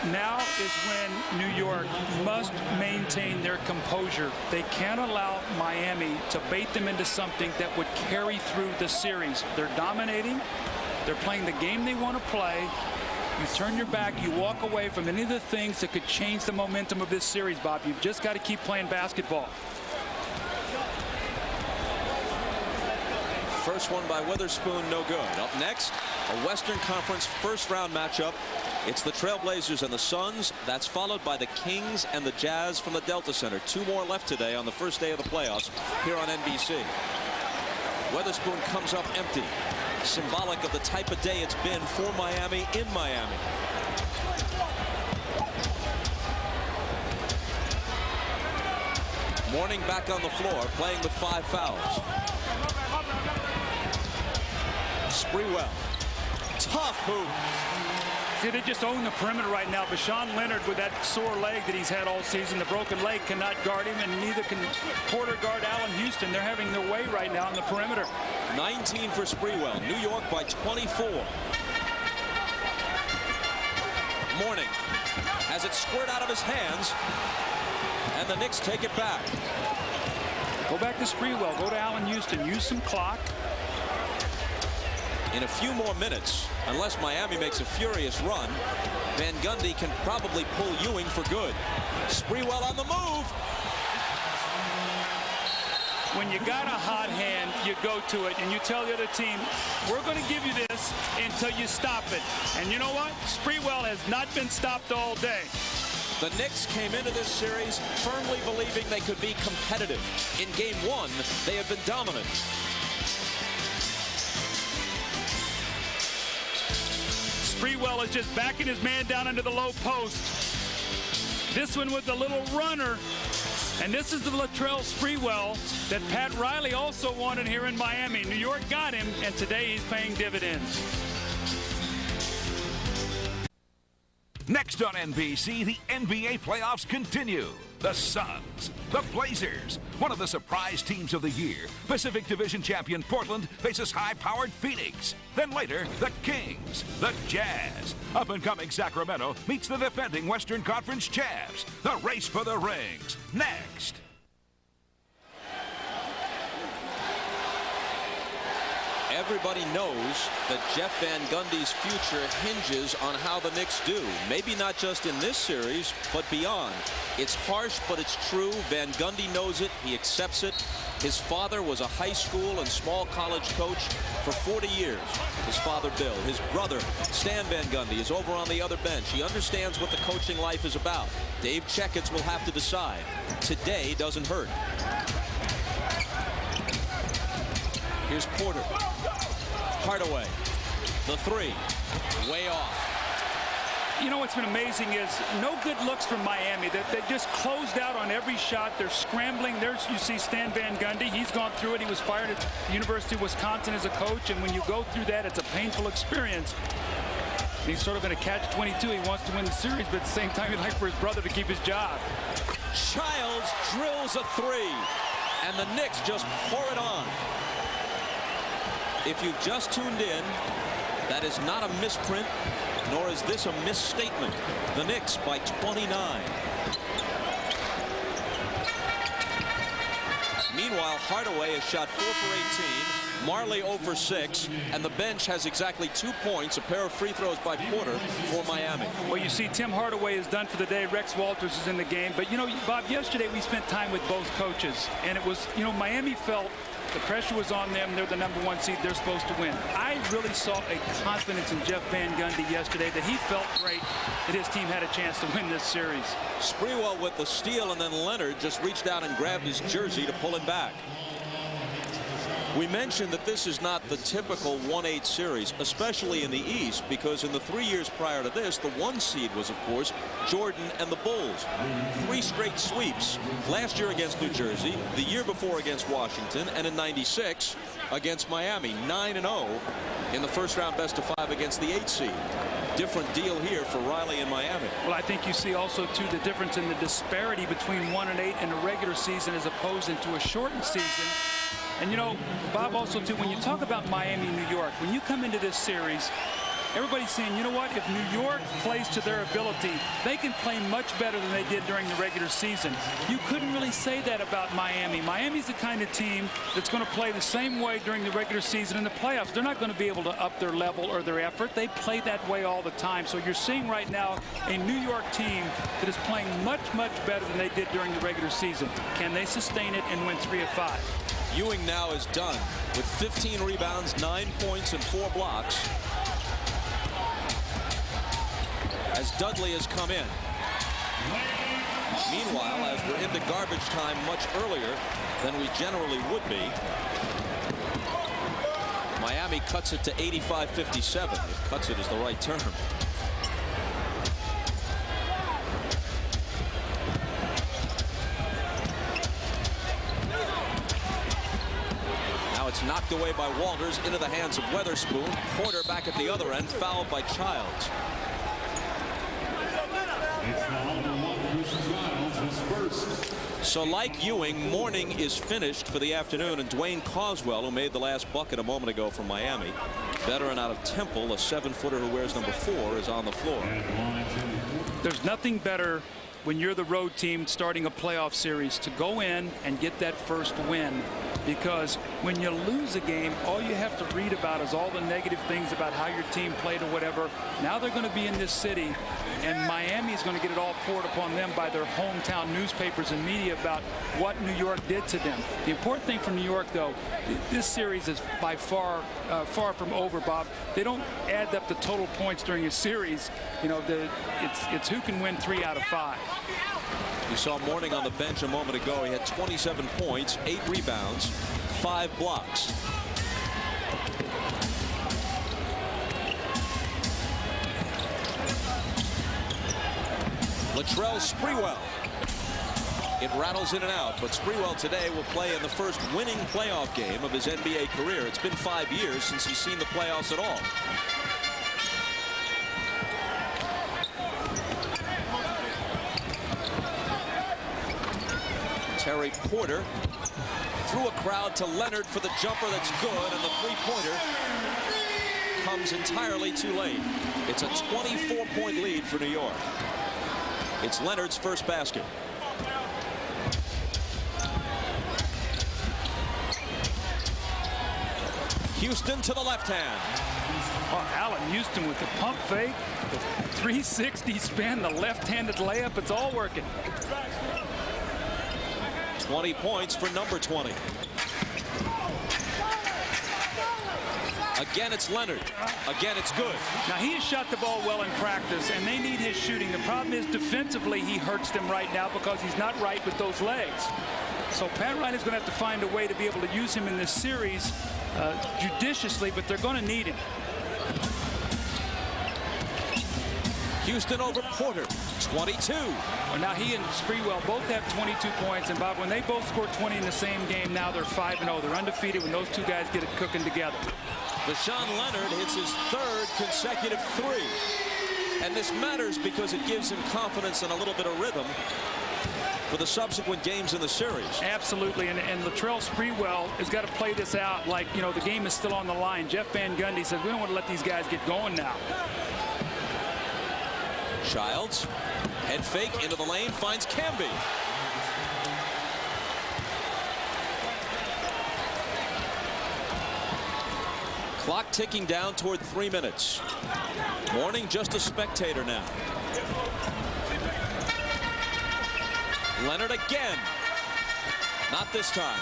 Now is when New York must maintain their composure. They can't allow Miami to bait them into something that would carry through the series. They're dominating. They're playing the game they want to play. You turn your back, you walk away from any of the things that could change the momentum of this series, Bob. You've just got to keep playing basketball. First one by Witherspoon, no good. Up next, a Western Conference first-round matchup. It's the Trailblazers and the Suns. That's followed by the Kings and the Jazz from the Delta Center. Two more left today on the first day of the playoffs here on NBC. Witherspoon comes up empty. Symbolic of the type of day it's been for Miami in Miami. Mourning back on the floor, playing with 5 fouls. Sprewell. Tough hoop. See, they just own the perimeter right now. But Leonard, with that sore leg that he's had all season, the broken leg, cannot guard him, and neither can Porter guard Allen Houston. They're having their way right now on the perimeter. 19 for Sprewell. New York by 24. Mourning has it squirt out of his hands, and the Knicks take it back. Go back to Sprewell. Go to Allen Houston. Use some clock. In a few more minutes, unless Miami makes a furious run, Van Gundy can probably pull Ewing for good. Sprewell on the move. When you got a hot hand, you go to it, and you tell the other team, we're going to give you this until you stop it. And you know what? Sprewell has not been stopped all day. The Knicks came into this series firmly believing they could be competitive. In Game 1, they have been dominant. Sprewell is just backing his man down into the low post. This one with the little runner. And this is the Latrell Sprewell that Pat Riley also wanted here in Miami. New York got him, and today he's paying dividends. Next on NBC, the NBA playoffs continue. The Suns, the Blazers, one of the surprise teams of the year. Pacific Division champion Portland faces high-powered Phoenix. Then later, the Kings, the Jazz. Up-and-coming Sacramento meets the defending Western Conference champs. The race for the rings. Next. Everybody knows that Jeff Van Gundy's future hinges on how the Knicks do. Maybe not just in this series, but beyond. It's harsh, but it's true. Van Gundy knows it. He accepts it. His father was a high school and small college coach for 40 years. His father, Bill. His brother, Stan Van Gundy, is over on the other bench. He understands what the coaching life is about. Dave Checketts will have to decide. Today doesn't hurt. Here's Porter. Hardaway. The three. Way off. You know what's been amazing is no good looks from Miami. They just closed out on every shot. They're scrambling. There's, you see Stan Van Gundy. He's gone through it. He was fired at the University of Wisconsin as a coach. And when you go through that, it's a painful experience. He's sort of in a catch-22. He wants to win the series, but at the same time, he'd like for his brother to keep his job. Childs drills a three. And the Knicks just pour it on. If you've just tuned in, that is not a misprint, nor is this a misstatement. The Knicks by 29. Meanwhile, Hardaway has shot 4 for 18, Marley 0 for 6, and the bench has exactly 2 points, a pair of free throws by Porter for Miami. Well, you see Tim Hardaway is done for the day. Rex Walters is in the game. But, you know, Bob, yesterday we spent time with both coaches, and it was, you know, Miami felt the pressure was on them. They're the #1 seed. They're supposed to win. I really saw a confidence in Jeff Van Gundy yesterday that he felt great that his team had a chance to win this series. Sprewell with the steal, and then Leonard just reached out and grabbed his jersey to pull him back. We mentioned that this is not the typical 1-8 series, especially in the East, because in the 3 years prior to this, the 1 seed was, of course, Jordan and the Bulls. 3 straight sweeps. Last year against New Jersey, the year before against Washington, and in '96 against Miami. 9-0 in the first-round best-of-5 against the 8 seed. Different deal here for Riley and Miami. Well, I think you see also, too, the difference in the disparity between 1 and 8 in the regular season as opposed to a shortened season. And, you know, Bob, also, too, when you talk about Miami, New York, when you come into this series, everybody's saying, you know what, if New York plays to their ability, they can play much better than they did during the regular season. You couldn't really say that about Miami. Miami's the kind of team that's going to play the same way during the regular season and the playoffs. They're not going to be able to up their level or their effort. They play that way all the time. So you're seeing right now a New York team that is playing much, much better than they did during the regular season. Can they sustain it and win 3 of 5? Ewing now is done with 15 rebounds, 9 points, and 4 blocks. As Dudley has come in. Meanwhile, as we're into garbage time much earlier than we generally would be, Miami cuts it to 85-57, if cuts it is the right term. Now it's knocked away by Walters into the hands of Weatherspoon. Porter back at the other end, fouled by Childs. So like Ewing, Mourning is finished for the afternoon, and Dwayne Coswell, who made the last bucket a moment ago from Miami, veteran out of Temple, a 7-footer who wears number 4, is on the floor. There's nothing better when you're the road team starting a playoff series to go in and get that first win, because when you lose a game, all you have to read about is all the negative things about how your team played or whatever. Now they're going to be in this city, and Miami is going to get it all poured upon them by their hometown newspapers and media about what New York did to them. The important thing for New York, though, this series is by far from over, Bob. They don't add up the total points during a series. You know, it's who can win 3 out of 5. You saw Mourning on the bench a moment ago. He had 27 points, 8 rebounds, 5 blocks. Latrell Sprewell. It rattles in and out, but Sprewell today will play in the first winning playoff game of his NBA career. It's been 5 years since he's seen the playoffs at all. Terry Porter through a crowd to Leonard for the jumper that's good, and the three-pointer comes entirely too late. It's a 24-point lead for New York. It's Leonard's first basket. Houston to the left hand. Oh, Allen Houston with the pump fake, the 360 spin, the left-handed layup. It's all working. 20 points for number 20. Again, it's Leonard. Again, it's good. Now, he has shot the ball well in practice, and they need his shooting. The problem is defensively, he hurts them right now because he's not right with those legs. So Pat Riley's going to have to find a way to be able to use him in this series judiciously, but they're going to need him. Houston over Porter, 22. Well, now he and Sprewell both have 22 points, and Bob, when they both score 20 in the same game, now they're 5-0. They're undefeated when those two guys get it cooking together. Deshaun Leonard hits his third consecutive three. And this matters because it gives him confidence and a little bit of rhythm for the subsequent games in the series. Absolutely, and Latrell Sprewell has got to play this out like, you know, the game is still on the line. Jeff Van Gundy said, we don't want to let these guys get going now. Childs, head fake into the lane, finds Camby. Clock ticking down toward 3 minutes. Mourning just a spectator now. Leonard again. Not this time.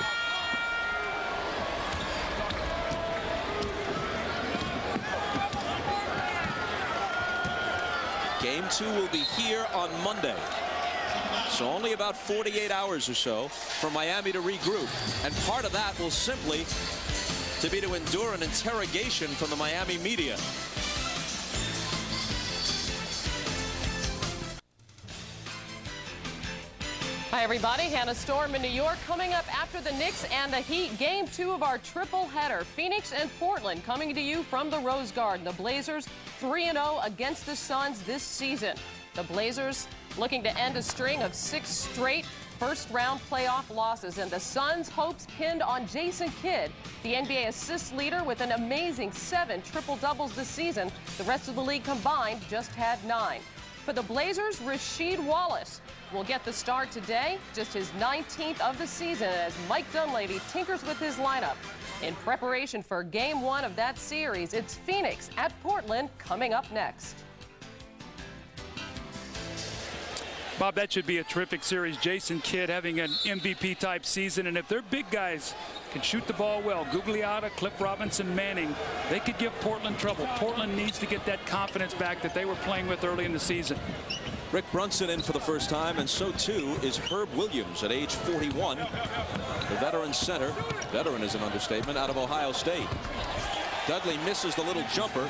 Game 2 will be here on Monday. So only about 48 hours or so for Miami to regroup. And part of that will simply be to endure an interrogation from the Miami media. Hi, everybody. Hannah Storm in New York coming up after the Knicks and the Heat. Game 2 of our triple header. Phoenix and Portland coming to you from the Rose Garden. The Blazers 3-0 against the Suns this season. The Blazers looking to end a string of 6 straight first-round playoff losses, and the Suns' hopes pinned on Jason Kidd, the NBA assist leader with an amazing 7 triple-doubles this season. The rest of the league combined just had 9. For the Blazers, Rasheed Wallace will get the start today, just his 19th of the season, as Mike Dunleavy tinkers with his lineup. In preparation for Game 1 of that series, it's Phoenix at Portland coming up next. Bob, that should be a terrific series. Jason Kidd having an MVP-type season, and if their big guys can shoot the ball well, Gugliotta, Cliff Robinson, Manning, they could give Portland trouble. Portland needs to get that confidence back that they were playing with early in the season. Rick Brunson in for the first time, and so too is Herb Williams at age 41. The veteran center, veteran is an understatement, out of Ohio State. Dudley misses the little jumper,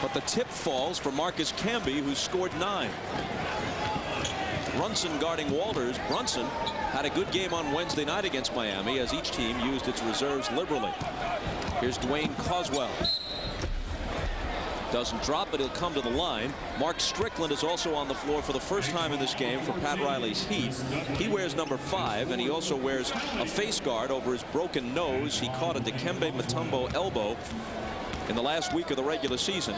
but the tip falls for Marcus Camby, who scored 9. Brunson guarding Walters. Brunson had a good game on Wednesday night against Miami as each team used its reserves liberally. Here's Dwayne Coswell. Doesn't drop, but he'll come to the line. Mark Strickland is also on the floor for the first time in this game for Pat Riley's Heat. He wears number 5, and he also wears a face guard over his broken nose. He caught a Dikembe Mutombo elbow in the last week of the regular season.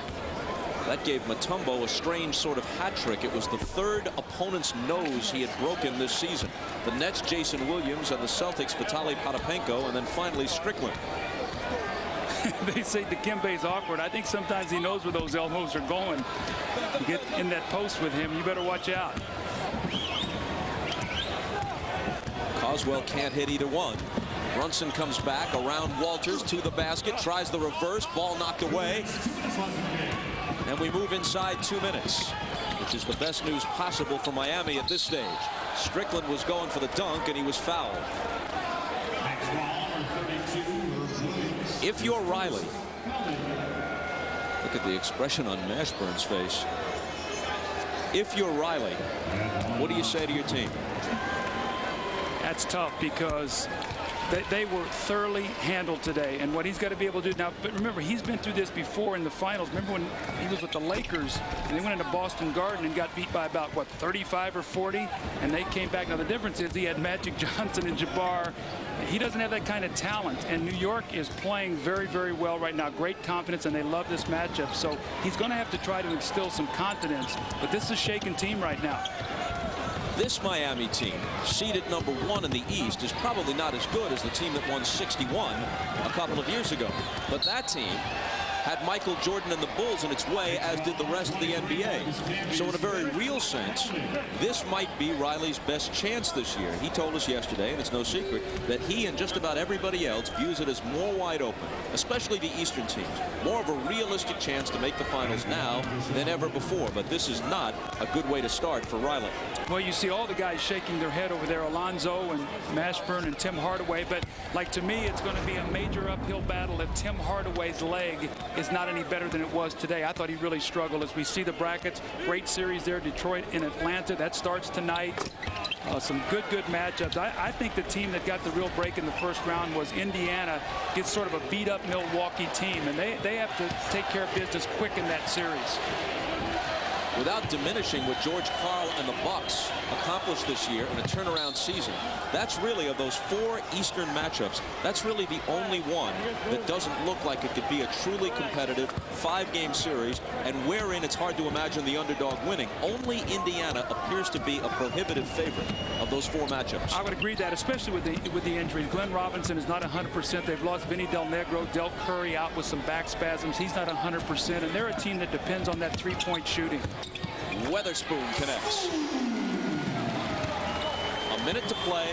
That gave Mutombo a strange sort of hat trick. It was the 3rd opponent's nose he had broken this season. The Nets, Jason Williams, and the Celtics, Vitaly Potapenko, and then finally Strickland. They say Dikembe's awkward. I think sometimes he knows where those elbows are going. You get in that post with him, you better watch out. Coswell can't hit either one. Brunson comes back around Walters to the basket, tries the reverse, ball knocked away. And we move inside 2 minutes, which is the best news possible for Miami at this stage. Strickland was going for the dunk, and he was fouled. If you're Riley, look at the expression on Mashburn's face. If you're Riley, what do you say to your team? That's tough because They were thoroughly handled today, and what he's got to be able to do now. But remember, he's been through this before in the finals. Remember when he was with the Lakers and they went into Boston Garden and got beat by about, what, 35 or 40, and they came back. Now the difference is he had Magic Johnson and Jabbar. He doesn't have that kind of talent, and New York is playing very, very well right now. Great confidence, and they love this matchup. So he's going to have to try to instill some confidence, but this is a shaken team right now. This Miami team, seeded #1 in the East, is probably not as good as the team that won 61 a couple of years ago. But that team had Michael Jordan and the Bulls in its way, as did the rest of the NBA. So in a very real sense, this might be Riley's best chance this year. He told us yesterday, and it's no secret, that he and just about everybody else views it as more wide open, especially the Eastern teams. More of a realistic chance to make the finals now than ever before. But this is not a good way to start for Riley. Well, you see all the guys shaking their head over there, Alonzo and Mashburn and Tim Hardaway. But, like, to me, it's going to be a major uphill battle if Tim Hardaway's leg is not any better than it was today. I thought he really struggled. As we see the brackets, great series there, Detroit and Atlanta. That starts tonight. Some good matchups. I think the team that got the real break in the first round was Indiana. Gets sort of a beat-up Milwaukee team, and they have to take care of business quick in that series. Without diminishing what George Karl and the Bucks accomplished this year in a turnaround season, that's really, of those 4 Eastern matchups, that's really the only one that doesn't look like it could be a truly competitive 5-game series, and wherein it's hard to imagine the underdog winning. Only Indiana appears to be a prohibitive favorite of those 4 matchups. I would agree that, especially with the injuries. Glenn Robinson is not 100%. They've lost Vinny Del Negro, Del Curry out with some back spasms. He's not 100%, and they're a team that depends on that 3-point shooting. Weatherspoon connects. A minute to play.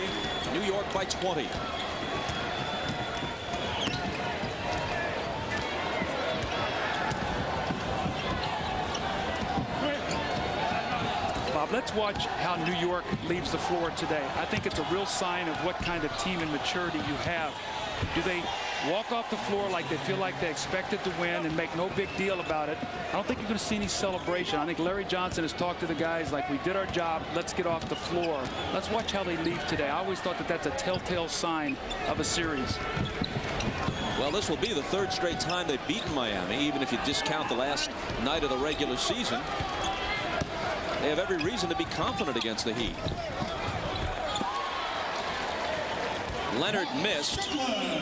New York by 20. Bob, let's watch how New York leaves the floor today. I think it's a real sign of what kind of team and maturity you have. Do they walk off the floor like they feel like they expected to win and make no big deal about it? I don't think you're going to see any celebration. I think Larry Johnson has talked to the guys like, we did our job, let's get off the floor. Let's watch how they leave today. I always thought that that's a telltale sign of a series. Well, this will be the 3rd straight time they've beaten Miami, even if you discount the last night of the regular season. They have every reason to be confident against the Heat. Leonard missed.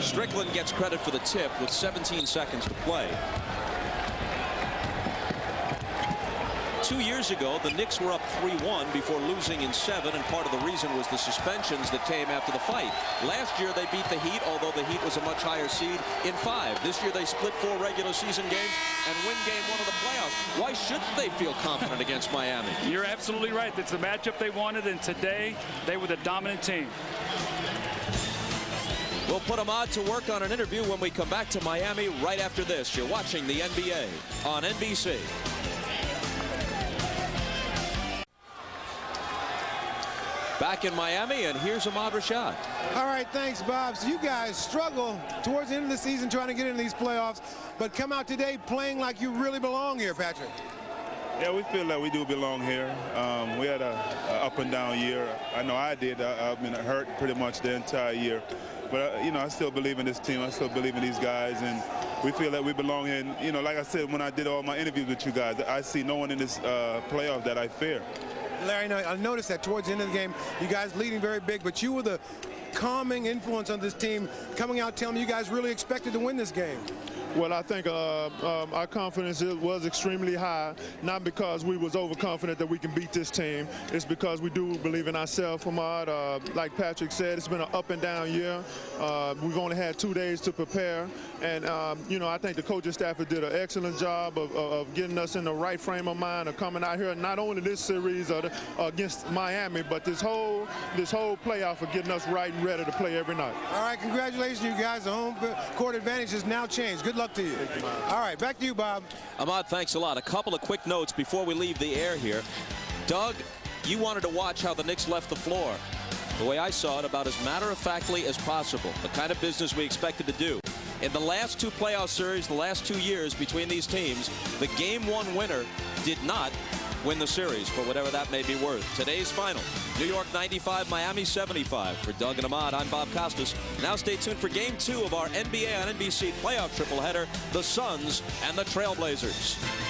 Strickland gets credit for the tip with 17 seconds to play. 2 years ago, the Knicks were up 3-1 before losing in 7, and part of the reason was the suspensions that came after the fight. Last year, they beat the Heat, although the Heat was a much higher seed, in 5. This year, they split 4 regular season games and win game 1 of the playoffs. Why shouldn't they feel confident against Miami? You're absolutely right. It's the matchup they wanted, and today, they were the dominant team. We'll put Ahmad to work on an interview when we come back to Miami right after this. You're watching the NBA on NBC. Back in Miami, and here's Ahmad Rashad. All right, thanks, Bob. So you guys struggle towards the end of the season trying to get into these playoffs, but come out today playing like you really belong here, Patrick. Yeah, we feel like we do belong here. We had a up and down year. I know I did. I've been hurt pretty much the entire year. But, you know, I still believe in this team. I still believe in these guys. And we feel that we belong here. And, you know, like I said, when I did all my interviews with you guys, I see no one in this playoff that I fear. Larry, I noticed that towards the end of the game, you guys leading very big, but you were the calming influence on this team, coming out telling me you guys really expected to win this game. Well, I think our confidence was extremely high, not because we was overconfident that we can beat this team. It's because we do believe in ourselves, Ahmad. Like Patrick said, it's been an up and down year. We've only had 2 days to prepare. And, you know, I think the coaching staff did an excellent job of getting us in the right frame of mind of coming out here, not only this series against Miami, but this whole playoff of getting us right and ready to play every night. All right, congratulations, you guys. The home court advantage has now changed. Good luck to you. Thank you, all right, back to you, Bob. Ahmad, thanks a lot. A couple of quick notes before we leave the air here. Doug, you wanted to watch how the Knicks left the floor. The way I saw it, about as matter-of-factly as possible. The kind of business we expected to do. In the last 2 playoff series, the last 2 years between these teams, the Game 1 winner did not win the series for whatever that may be worth. Today's final, New York 95, Miami 75. For Doug and Ahmad, I'm Bob Costas. Now stay tuned for Game 2 of our NBA on NBC playoff tripleheader, the Suns and the Trailblazers.